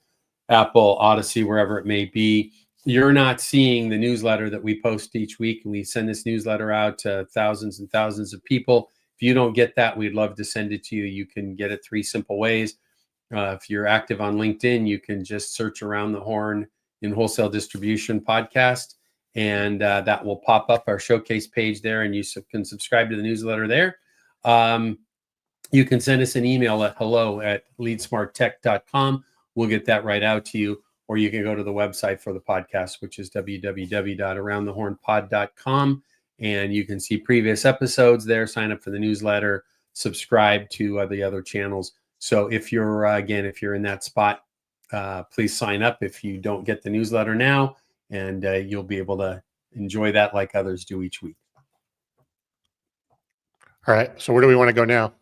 Apple, Odyssey, wherever it may be, you're not seeing the newsletter that we post each week. And we send this newsletter out to thousands and thousands of people. If you don't get that, we'd love to send it to you. You can get it 3 simple ways. If you're active on LinkedIn, you can just search Around the Horn in Wholesale Distribution podcast, and that will pop up our showcase page there, and you can subscribe to the newsletter there. You can send us an email at hello@leadsmarttech.com. We'll get that right out to you, or you can go to the website for the podcast, which is www.aroundthehornpod.com, and you can see previous episodes there, sign up for the newsletter, subscribe to the other channels. So if you're, if you're in that spot, please sign up if you don't get the newsletter now, and you'll be able to enjoy that like others do each week. All right. So where do we want to go now?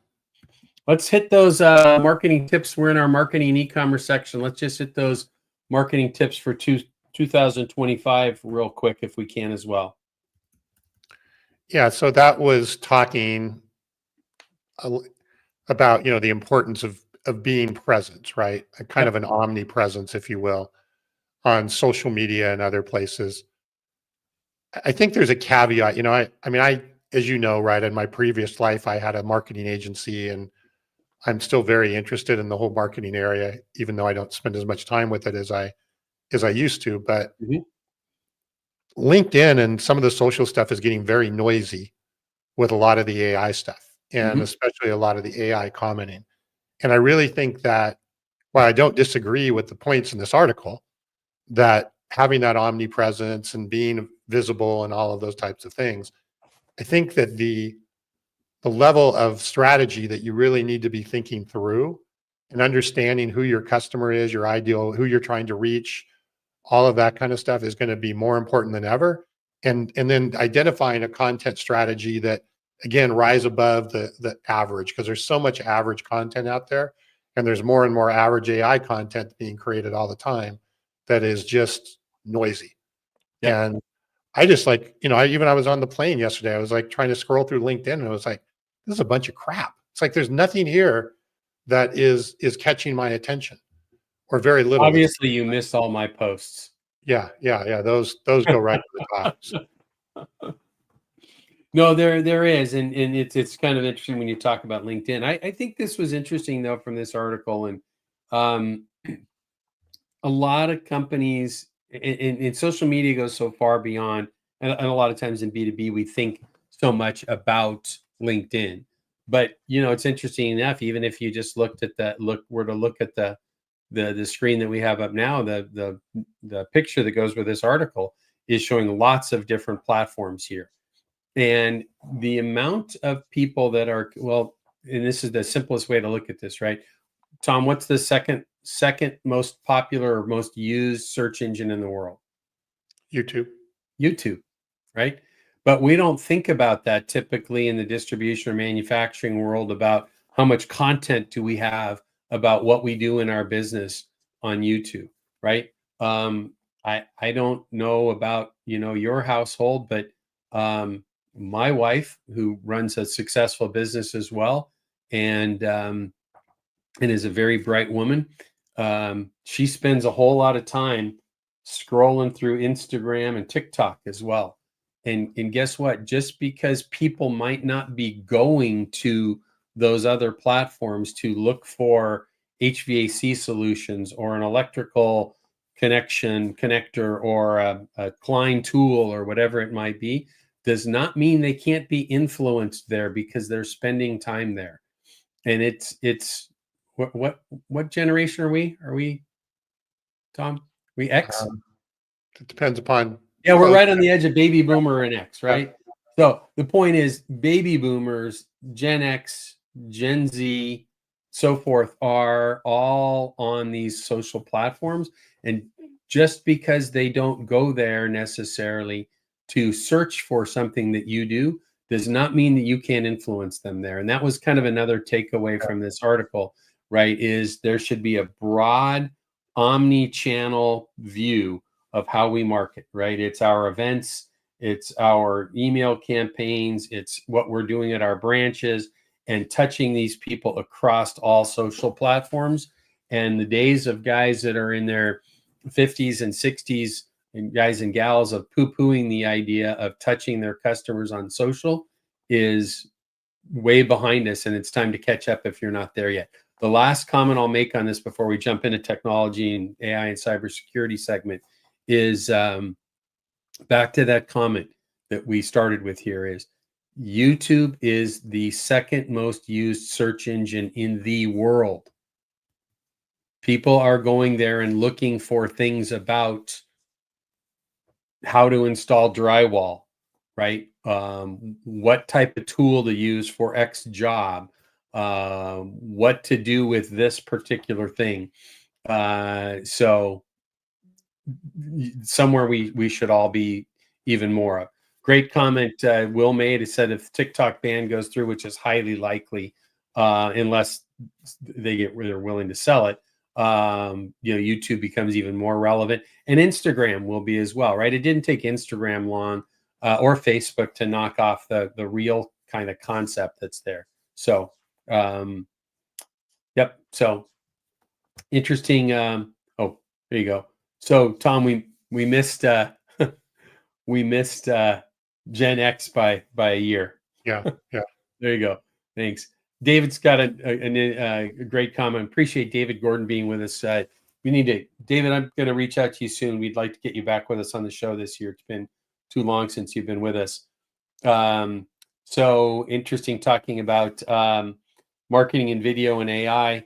Let's hit those marketing tips. We're in our marketing and e-commerce section. Let's just hit those marketing tips for 2025 real quick if we can as well. Yeah. So that was talking about, the importance of being present, right? A kind of an omnipresence, if you will, on social media and other places. I think there's a caveat, I as you know, right, in my previous life, I had a marketing agency, and I'm still very interested in the whole marketing area, even though I don't spend as much time with it as I used to. But Mhm. LinkedIn and some of the social stuff is getting very noisy with a lot of the AI stuff, and Mhm. especially a lot of the AI commenting. And I really think that, while I don't disagree with the points in this article, that having that omnipresence and being visible and all of those types of things, I think that the level of strategy that you really need to be thinking through and understanding who your customer is, your ideal, who you're trying to reach, all of that kind of stuff is going to be more important than ever. And then identifying a content strategy that, again, rise above the average, because there's so much average content out there, and there's more and more average AI content being created all the time that is just noisy. Yep. And I just, like, I was on the plane yesterday. I was like trying to scroll through LinkedIn, and I was like, this is a bunch of crap. It's like there's nothing here that is catching my attention, or very little. It's Obviously, you missed all my posts. yeah, yeah, yeah. Those go right to the top. So, No, there is, and it's kind of interesting when you talk about LinkedIn. I think this was interesting though from this article, and um, a lot of companies in social media goes so far beyond, and a lot of times in B2B we think so much about LinkedIn, but it's interesting enough. Even if you just looked at that, were to look at the screen that we have up now, the picture that goes with this article is showing lots of different platforms here. And the amount of people that are, well, and this is the simplest way to look at this, right? Tom, what's the second most popular or most used search engine in the world? YouTube. YouTube, right? But we don't think about that typically in the distribution or manufacturing world, about how much content do we have about what we do in our business on YouTube, right? I don't know about your household, but my wife, who runs a successful business as well, and is a very bright woman, she spends a whole lot of time scrolling through Instagram and TikTok as well. And guess what? Just because people might not be going to those other platforms to look for HVAC solutions or an electrical connector or a Klein tool or whatever it might be, does not mean they can't be influenced there because they're spending time there. And it's what generation are we? Are we, Tom? We X? Um, it depends upon. Yeah, we're Well, right on the edge of baby boomer and X, yeah, right? So the point is, baby boomers, Gen X, Gen Z, so forth, are all on these social platforms. And just because they don't go there necessarily to search for something that you do, does not mean that you can't influence them there. And that was kind of another takeaway from this article, right? Is there should be a broad omni-channel view of how we market, right? It's our events, it's our email campaigns, it's what we're doing at our branches, and touching these people across all social platforms. And the days of guys that are in their 50s and 60s, and guys and gals, of poo-pooing the idea of touching their customers on social is way behind us, and it's time to catch up if you're not there yet. The last comment I'll make on this before we jump into technology and AI and cybersecurity segment is back to that comment that we started with here, is YouTube is the second most used search engine in the world. People are going there and looking for things about how to install drywall, right? What type of tool to use for X job, what to do with this particular thing. So somewhere we should all be even more of. Great comment Will made. It said if TikTok ban goes through, which is highly likely, unless they're willing to sell it, YouTube becomes even more relevant, and Instagram will be as well, right? It didn't take Instagram long or Facebook to knock off the real kind of concept that's there. So, yep. So interesting. Oh, there you go. So Tom, we missed we missed Gen X by a year. Yeah. Yeah. There you go. Thanks. David's got a great comment. Appreciate David Gordon being with us. We need to, David, I'm going to reach out to you soon. We'd like to get you back with us on the show this year. It's been too long since you've been with us. So interesting talking about marketing and video and AI.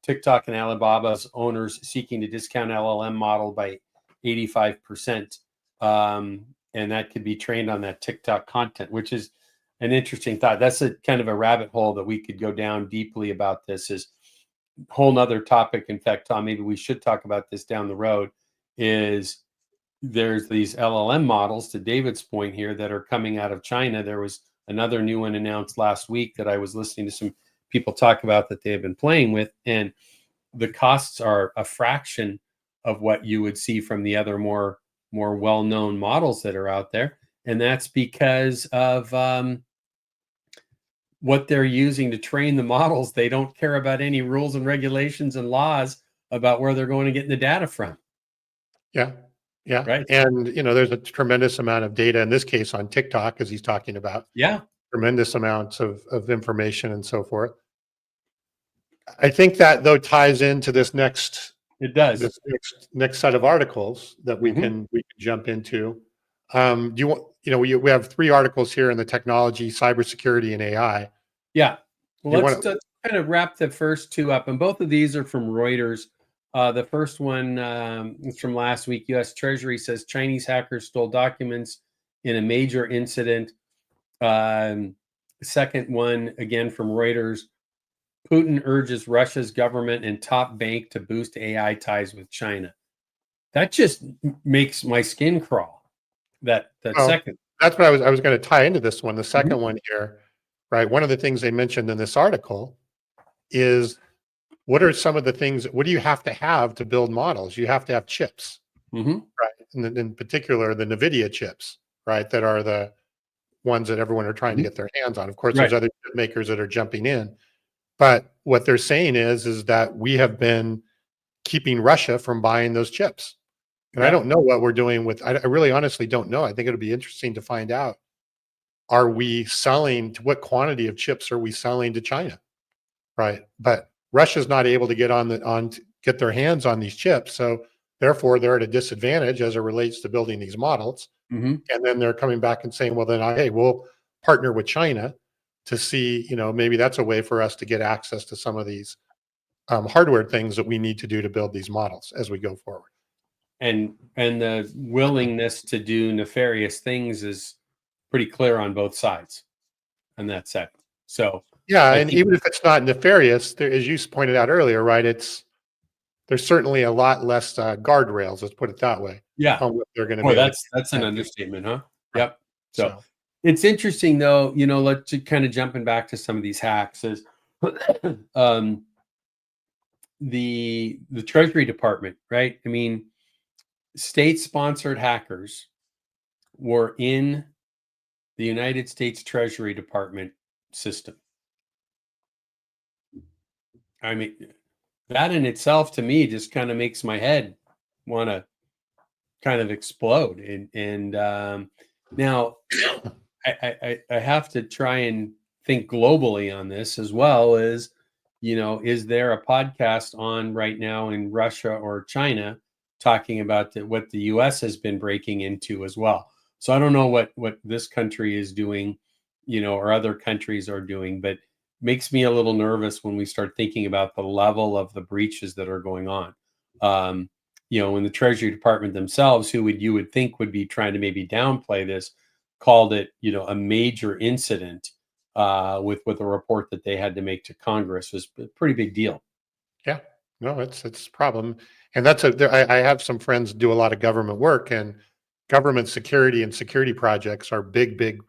TikTok and Alibaba's owners seeking to discount LLM model by 85%. And that could be trained on that TikTok content, which is an interesting thought. That's a kind of a rabbit hole that we could go down deeply about. This is a whole nother topic. In fact, Tom, maybe we should talk about this down the road. Is there's these LLM models, to David's point here, that are coming out of China. There was another new one announced last week that I was listening to some people talk about that they have been playing with, and the costs are a fraction of what you would see from the other more well-known models that are out there. And that's because of what they're using to train the models. They don't care about any rules and regulations and laws about where they're going to get the data from. Yeah. Yeah. Right. And, there's a tremendous amount of data in this case on TikTok, as he's talking about. Yeah. Tremendous amounts of information and so forth. I think that, though, ties into this next It does. this next set of articles that we can jump into. Do you want, we have 3 articles here in the technology, cybersecurity, and AI. Yeah. Well, let's kind of wrap the first 2 up. And both of these are from Reuters. The first one is from last week. U.S. Treasury says Chinese hackers stole documents in a major incident. Second one, again from Reuters. Putin urges Russia's government and top bank to boost AI ties with China. That just makes my skin crawl. That second. That's what I was going to tie into this one. The second one here, right? One of the things they mentioned in this article is, what are some of the things? What do you have to build models? You have to have chips, right? And in particular, the NVIDIA chips, right? That are the ones that everyone are trying to get their hands on. Of course, there's other chip makers that are jumping in. But what they're saying is that we have been keeping Russia from buying those chips. And I don't know what we're doing with, I really honestly don't know. I think it'll be interesting to find out. Are we selling, to what quantity of chips are we selling to China? Right. But Russia's not able to get their hands on these chips. So therefore they're at a disadvantage as it relates to building these models. And then they're coming back and saying, well, then, hey, we'll partner with China to see, maybe that's a way for us to get access to some of these hardware things that we need to do to build these models as we go forward. And the willingness to do nefarious things is pretty clear on both sides on that side. So yeah, and even if it's not nefarious, there, as you pointed out earlier, right? There's certainly a lot less guardrails. Let's put it that way. Yeah, on what they're going to be. That's an understatement, huh? Yep. So it's interesting, though. Let's kind of jumping back to some of these hacks. Is the Treasury Department, right? I mean, state-sponsored hackers were in the United States Treasury Department system. I mean, that in itself, to me, just kind of makes my head want to kind of explode. And now I have to try and think globally on this as well. As is there a podcast on right now in Russia or China talking about what the U.S. has been breaking into as well? So I don't know what this country is doing, or other countries are doing, but makes me a little nervous when we start thinking about the level of the breaches that are going on. When the Treasury Department themselves, you would think would be trying to maybe downplay this, called it, a major incident with a report that they had to make to Congress. Was a pretty big deal. Yeah, no, it's a problem. And I have some friends do a lot of government work, and government security and security projects are big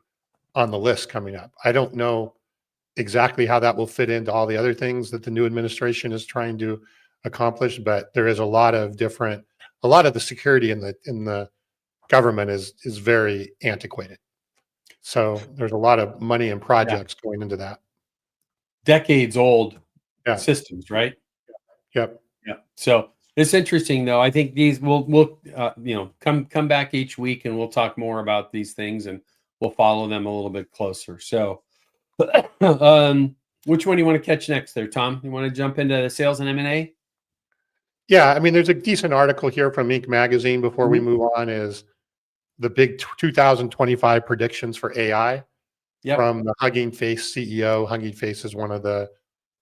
on the list coming up. I don't know exactly how that will fit into all the other things that the new administration is trying to accomplish, but there is a lot of the security in the government is very antiquated. So there's a lot of money and projects going into that. Decades old systems, right? Yep. Yeah. So it's interesting, though. I think these we'll come back each week and we'll talk more about these things, and we'll follow them a little bit closer. So, which one do you want to catch next there, Tom? You want to jump into the sales and M&A? Yeah, I mean, there's a decent article here from Inc. magazine before we move on, is the big 2025 predictions for AI from the Hugging Face CEO. Hugging Face is one of the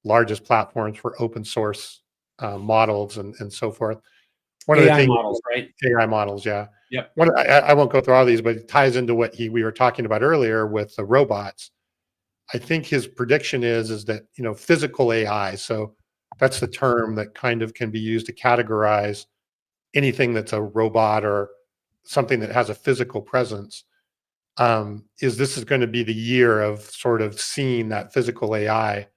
largest platforms for open source models and so forth. One of the things, models, right? AI models, yeah. Yep. I won't go through all these, but it ties into what we were talking about earlier with the robots. I think his prediction is that, physical AI. So that's the term that kind of can be used to categorize anything that's a robot or something that has a physical presence. This is going to be the year of sort of seeing that physical AI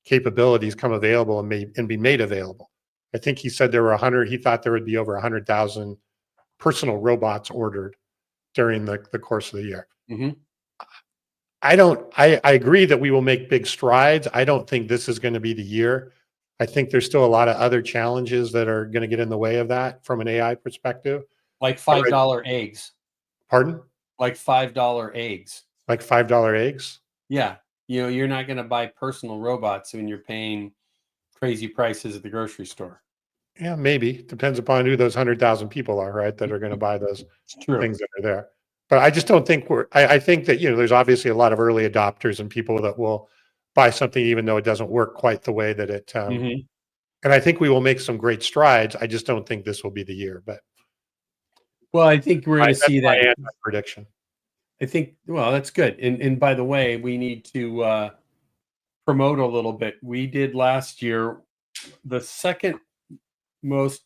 capabilities come available and be made available. I think he said there were 100. He thought there would be over 100,000 personal robots ordered during the course of the year. Mm-hmm. I agree that we will make big strides. I don't think this is going to be the year. I think there's still a lot of other challenges that are going to get in the way of that from an AI perspective. Like $5 eggs. Pardon? Like $5 eggs. Like $5 eggs? Yeah. You're not going to buy personal robots when you're paying crazy prices at the grocery store. Yeah, maybe. Depends upon who those 100,000 people are, right, that are going to buy those things that are there. But I just don't think I think that, there's obviously a lot of early adopters and people that will buy something even though it doesn't work quite the way that it, and I think we will make some great strides. I just don't think this will be the year, but. Well, I think we're going to see that prediction. I think, well, that's good. And by the way, we need to promote a little bit. We did last year, the second most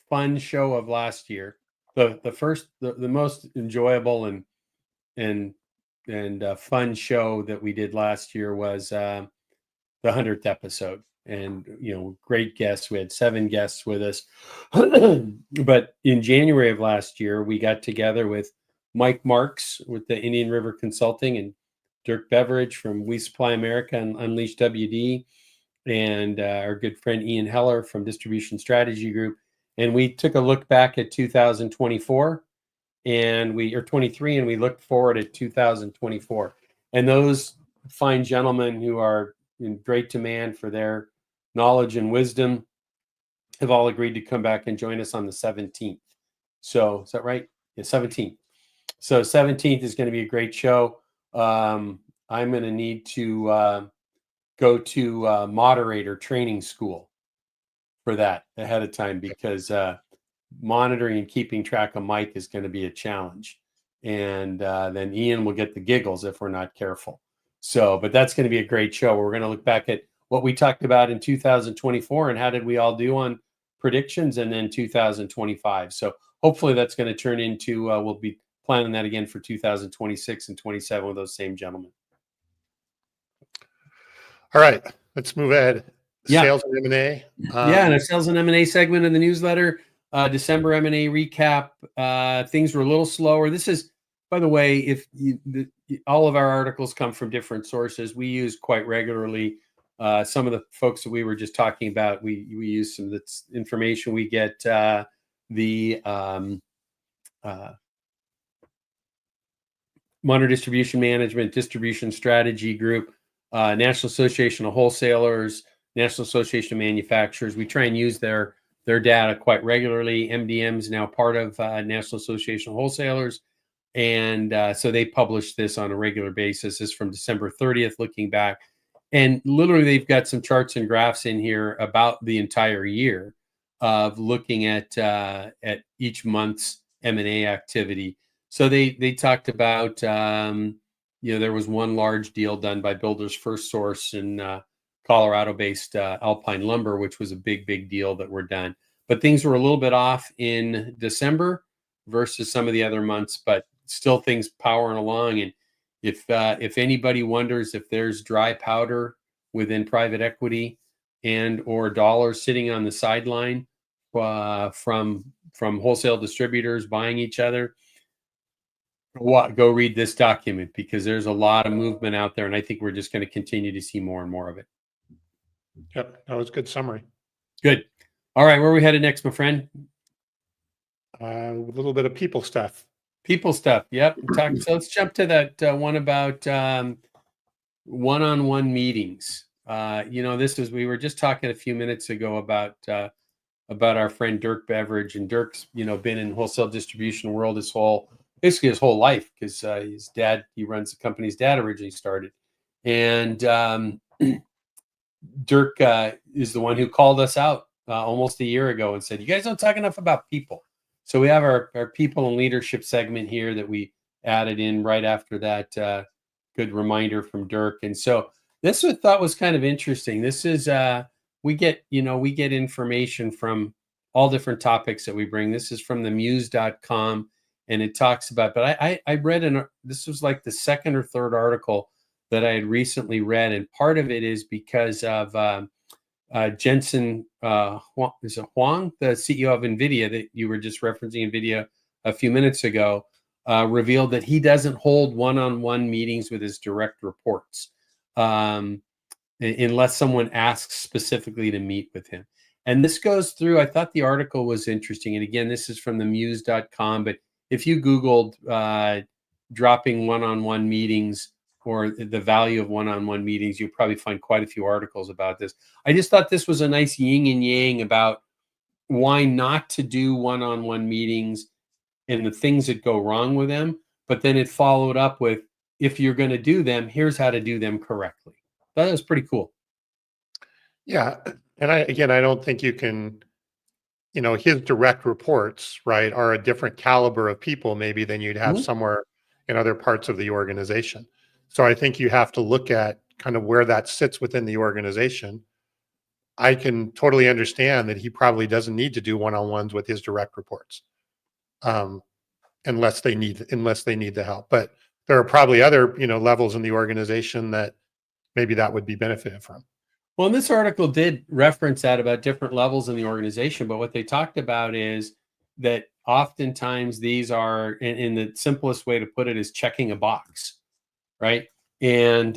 fun show of last year. The first, the most enjoyable and fun show that we did last year was the 100th episode. And, great guests. We had 7 guests with us. But in January of last year, we got together with Mike Marks with the Indian River Consulting and Dirk Beveridge from We Supply America and Unleash WD, and our good friend Ian Heller from Distribution Strategy Group. And we took a look back at 2024 or 23, and we looked forward at 2024. And those fine gentlemen who are in great demand for their knowledge and wisdom have all agreed to come back and join us on the 17th. So is that right? Yeah, 17th. So 17th is going to be a great show. I'm going to need to go to moderator training school for that ahead of time, because monitoring and keeping track of Mike is going to be a challenge. And then Ian will get the giggles if we're not careful. So, but that's going to be a great show. We're going to look back at what we talked about in 2024 and how did we all do on predictions, and then 2025. So hopefully that's going to turn into, we'll be planning that again for 2026 and 27 with those same gentlemen. All right, let's move ahead. Yeah. Sales and M&A. And our sales and M&A segment of the newsletter, December M&A recap. Things were a little slower. This is, by the way, all of our articles come from different sources. We use quite regularly some of the folks that we were just talking about. We use some of the information we get. The Mono Distribution Management, Distribution Strategy Group, National Association of Wholesalers, National Association of Manufacturers. We try and use their data quite regularly. MDM is now part of National Association of Wholesalers. And so they publish this on a regular basis. This is from December 30th, looking back. And literally, they've got some charts and graphs in here about the entire year of looking at each month's M&A activity. So they talked about, there was one large deal done by Builders First Source in Colorado-based Alpine Lumber, which was a big deal that were done. But things were a little bit off in December versus some of the other months, but still things powering along. And if anybody wonders if there's dry powder within private equity and or dollars sitting on the sideline from wholesale distributors buying each other, go read this document, because there's a lot of movement out there, and I think we're just going to continue to see more and more of it. Yep, that was a good summary. Good. All right, where are we headed next, my friend? A little bit of people stuff. People stuff. Yep. So let's jump to that one about one-on-one meetings. We were just talking a few minutes ago about our friend Dirk Beveridge, and Dirk's been in wholesale distribution world basically his whole life, because his dad, he runs the company his dad originally started, and Dirk is the one who called us out almost a year ago and said, "You guys don't talk enough about people." So we have our people and leadership segment here that we added in right after that good reminder from Dirk. And so this I thought was kind of interesting. This is we get information from all different topics that we bring. This is from the muse.com, and it talks about, but I read this was like the second or third article that I had recently read, and part of it is because of Jensen Huang, the CEO of NVIDIA that you were just referencing, NVIDIA a few minutes ago, revealed that he doesn't hold one-on-one meetings with his direct reports unless someone asks specifically to meet with him. And this goes through, I thought the article was interesting. And again, this is from the muse.com, but if you Googled dropping one-on-one meetings or the value of one-on-one meetings, you'll probably find quite a few articles about this. I just thought this was a nice yin and yang about why not to do one-on-one meetings and the things that go wrong with them. But then it followed up with, if you're going to do them, here's how to do them correctly. That was pretty cool. Yeah. And I don't think you can, his direct reports, right, are a different caliber of people maybe than you'd have somewhere in other parts of the organization. So I think you have to look at kind of where that sits within the organization. I can totally understand that he probably doesn't need to do one-on-ones with his direct reports, unless they need the help. But there are probably other, levels in the organization that maybe that would be benefited from. Well, and this article did reference that about different levels in the organization, but what they talked about is that oftentimes these are, in the simplest way to put it, is checking a box, right? And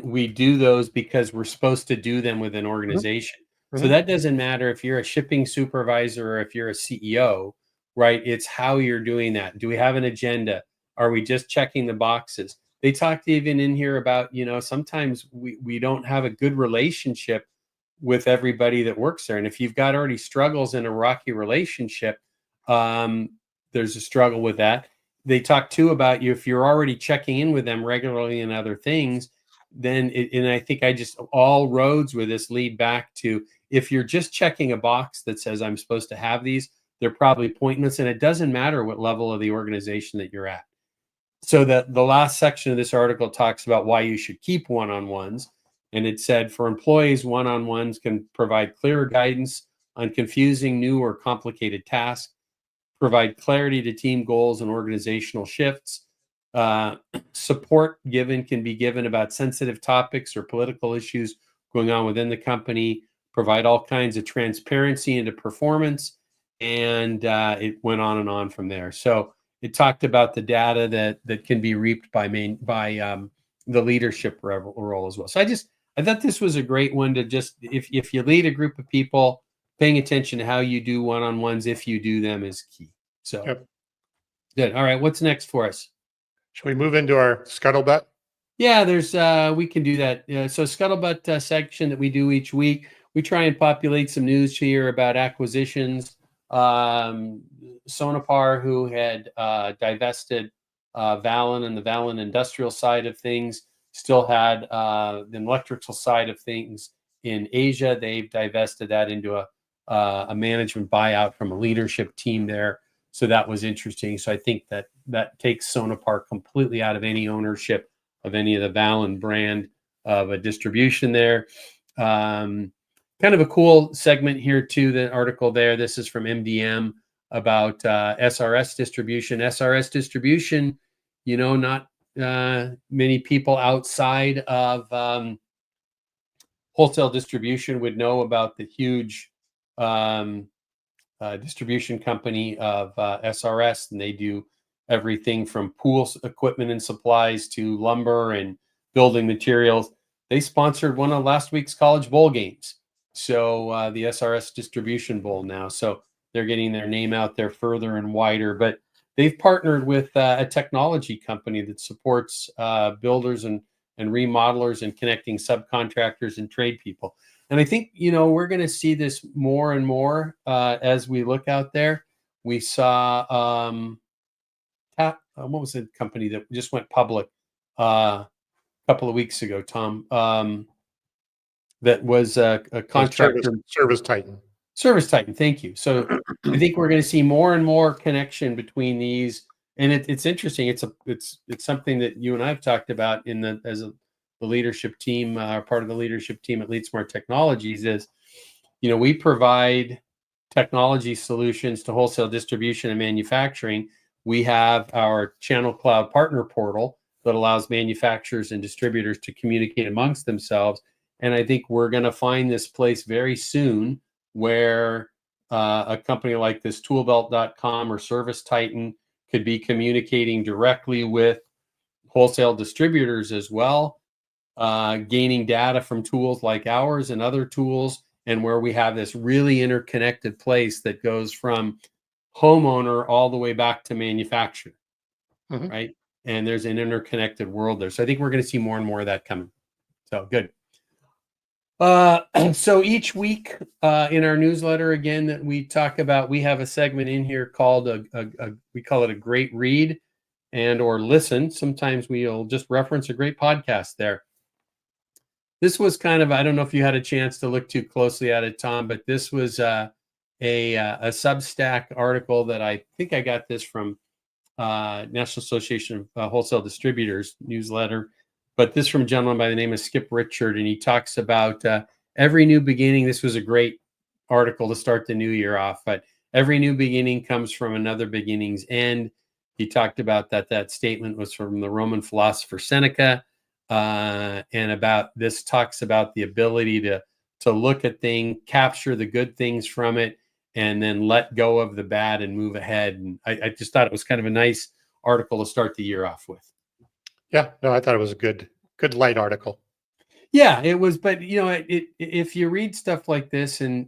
we do those because we're supposed to do them with an organization. So that doesn't matter if you're a shipping supervisor or if you're a CEO, right? It's how you're doing that. Do we have an agenda? Are we just checking the boxes? They talked even in here about, sometimes we don't have a good relationship with everybody that works there. And if you've got already struggles in a rocky relationship, there's a struggle with that. They talk too about if you're already checking in with them regularly and other things, then and I think all roads with this lead back to, if you're just checking a box that says I'm supposed to have these, they're probably pointless, and it doesn't matter what level of the organization that you're at. So that the last section of this article talks about why you should keep one-on-ones. And it said, for employees, one-on-ones can provide clearer guidance on confusing, new, or complicated tasks, provide clarity to team goals and organizational shifts. Support can be given about sensitive topics or political issues going on within the company, provide all kinds of transparency into performance. And it went on and on from there. So it talked about the data that can be reaped by the leadership role as well. So I thought this was a great one to just, if you lead a group of people, paying attention to how you do one-on-ones, if you do them, is key. So good. All right. What's next for us? Should we move into our scuttlebutt? Yeah, we can do that. So scuttlebutt section that we do each week, we try and populate some news here about acquisitions. Sonepar, who had divested Valen and the Valen industrial side of things, still had the electrical side of things in Asia. They've divested that into a management buyout from a leadership team there. So that was interesting. So I think that takes Sonepar completely out of any ownership of any of the Valen brand of a distribution there. Kind of a cool segment here too, the article there. This is from MDM about SRS distribution. SRS distribution, not many people outside of wholesale distribution would know about the huge distribution company of SRS, and they do everything from pool equipment and supplies to lumber and building materials. They sponsored one of last week's college bowl games. So the SRS Distribution Bowl now. So they're getting their name out there further and wider. But they've partnered with a technology company that supports builders and remodelers and connecting subcontractors and trade people. And I think, we're going to see this more and more as we look out there. We saw, what was the company that just went public a couple of weeks ago, Tom? That was a contractor. Service Titan. Service Titan, thank you. So I think we're going to see more and more connection between these, and it's interesting. It's something that you and I've talked about the leadership team, part of the leadership team at Lead Smart Technologies. Is we provide technology solutions to wholesale distribution and manufacturing. We have our Channel Cloud partner portal that allows manufacturers and distributors to communicate amongst themselves. And I think we're going to find this place very soon where a company like this toolbelt.com or Service Titan could be communicating directly with wholesale distributors as well, gaining data from tools like ours and other tools, and where we have this really interconnected place that goes from homeowner all the way back to manufacturer, right? And there's an interconnected world there. So I think we're going to see more and more of that coming. So good. So each week in our newsletter, again, that we talk about, we have a segment in here called we call it a great read and or listen. Sometimes we'll just reference a great podcast there. This was kind of, I don't know if you had a chance to look too closely at it, Tom, but this was a Substack article that I think I got this from National Association of Wholesale Distributors newsletter. But this from a gentleman by the name of Skip Richard, and he talks about every new beginning. This was a great article to start the new year off, but every new beginning comes from another beginning's end. He talked about that statement was from the Roman philosopher Seneca, and about this talks about the ability to look at things, capture the good things from it, and then let go of the bad and move ahead. And I just thought it was kind of a nice article to start the year off with. Yeah, no, I thought it was a good light article. Yeah, it was. But if you read stuff like this, and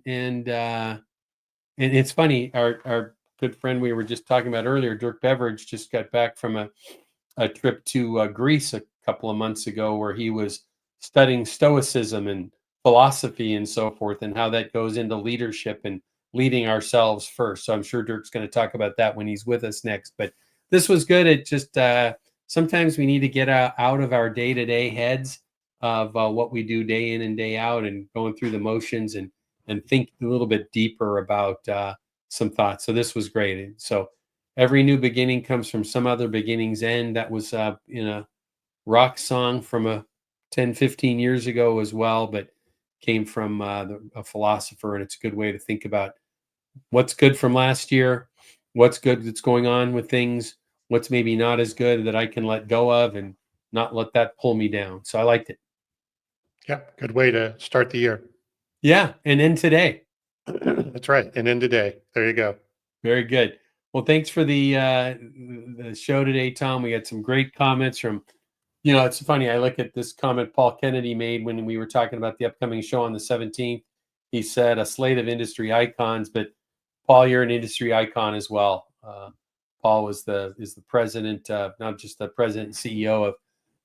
it's funny, our good friend we were just talking about earlier, Dirk Beveridge, just got back from a trip to Greece a couple of months ago, where he was studying Stoicism and philosophy and so forth, and how that goes into leadership and leading ourselves first. So I'm sure Dirk's going to talk about that when he's with us next. But this was good. It just sometimes we need to get out of our day-to-day heads of what we do day in and day out, and going through the motions and think a little bit deeper about some thoughts. So this was great. And so every new beginning comes from some other beginning's end. That was in a rock song from 10, 15 years ago as well, but came from a philosopher. And it's a good way to think about what's good from last year, what's good that's going on with things, what's maybe not as good that I can let go of and not let that pull me down. So I liked it. Yeah, good way to start the year. Yeah, and end today. That's right, and end today. There you go. Very good. Well, thanks for the show today, Tom. We had some great comments from, it's funny. I look at this comment Paul Kennedy made when we were talking about the upcoming show on the 17th. He said a slate of industry icons, but Paul, you're an industry icon as well. Paul is the president, not just the president and CEO of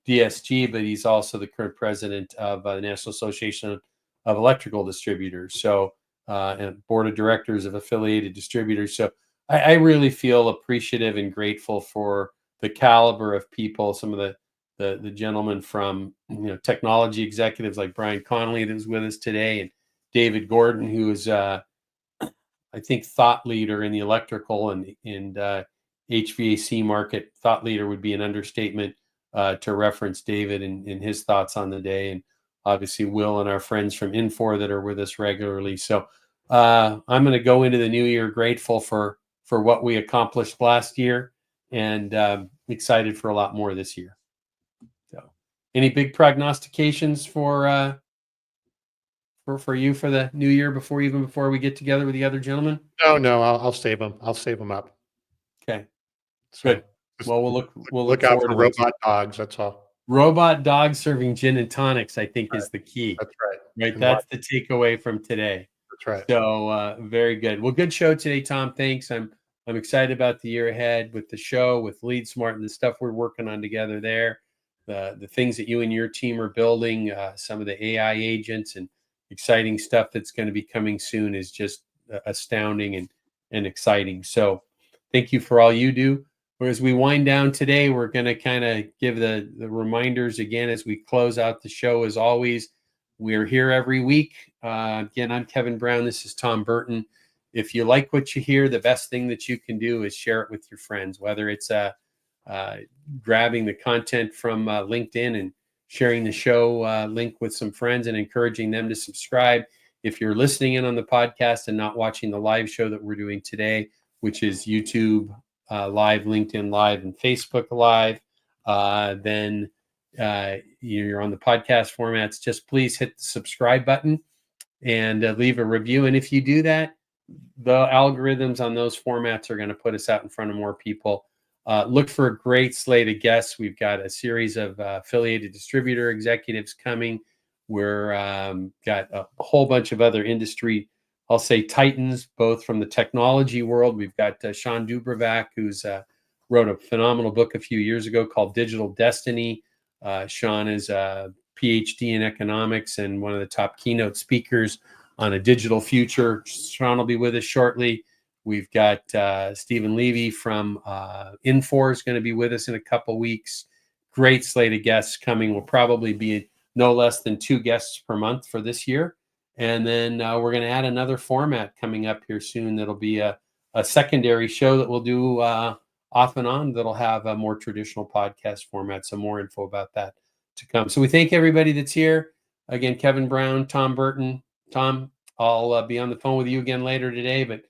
DSG, but he's also the current president of the National Association of Electrical Distributors. So, and board of directors of affiliated distributors. So I really feel appreciative and grateful for the caliber of people. Some of the gentlemen from technology executives like Brian Connolly that was with us today, and David Gordon, who is I think thought leader in the electrical and HVAC market. Thought leader would be an understatement to reference David and his thoughts on the day, and obviously Will and our friends from Infor that are with us regularly. So I'm going to go into the new year grateful for what we accomplished last year, and excited for a lot more this year. So, any big prognostications for you for the new year before we get together with the other gentlemen? No, I'll save them. I'll save them up. Okay, so good. Well, we'll look out for robot dogs. That's all. Robot dogs serving gin and tonics, I think, is the key. That's right. Right. And that's the takeaway from today. That's right. So very good. Well, good show today, Tom. Thanks. I'm I'm excited about the year ahead with the show, with Lead Smart, and the stuff we're working on together there. The things that you and your team are building, some of the AI agents and exciting stuff that's going to be coming soon is just astounding and exciting. So thank you for all you do. As we wind down today, we're going to kind of give the reminders again as we close out the show. As always, we're here every week. Again, I'm Kevin Brown. This is Tom Burton. If you like what you hear, the best thing that you can do is share it with your friends, whether it's grabbing the content from LinkedIn and sharing the show link with some friends and encouraging them to subscribe. If you're listening in on the podcast and not watching the live show that we're doing today, which is YouTube Live, LinkedIn Live, and Facebook Live, then you're on the podcast formats, just please hit the subscribe button and leave a review. And if you do that, the algorithms on those formats are going to put us out in front of more people. Look for a great slate of guests. We've got a series of affiliated distributor executives coming. We're got a whole bunch of other industry, I'll say, titans, both from the technology world. We've got Sean Dubrovac, who's wrote a phenomenal book a few years ago called Digital Destiny. Sean is a PhD in economics and one of the top keynote speakers on a digital future. Sean will be with us shortly. We've got Stephen Levy from Infor is going to be with us in a couple weeks. Great slate of guests coming. Will probably be no less than 2 guests per month for this year. And then we're going to add another format coming up here soon. That'll be a secondary show that we'll do off and on. That'll have a more traditional podcast format. Some more info about that to come. So we thank everybody that's here. Again, Kevin Brown, Tom Burton. Tom, I'll be on the phone with you again later today, but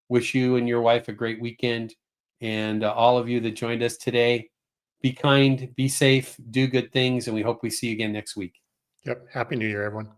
wish you and your wife a great weekend. And all of you that joined us today, be kind, be safe, do good things, and we hope we see you again next week. Yep. Happy New Year, everyone.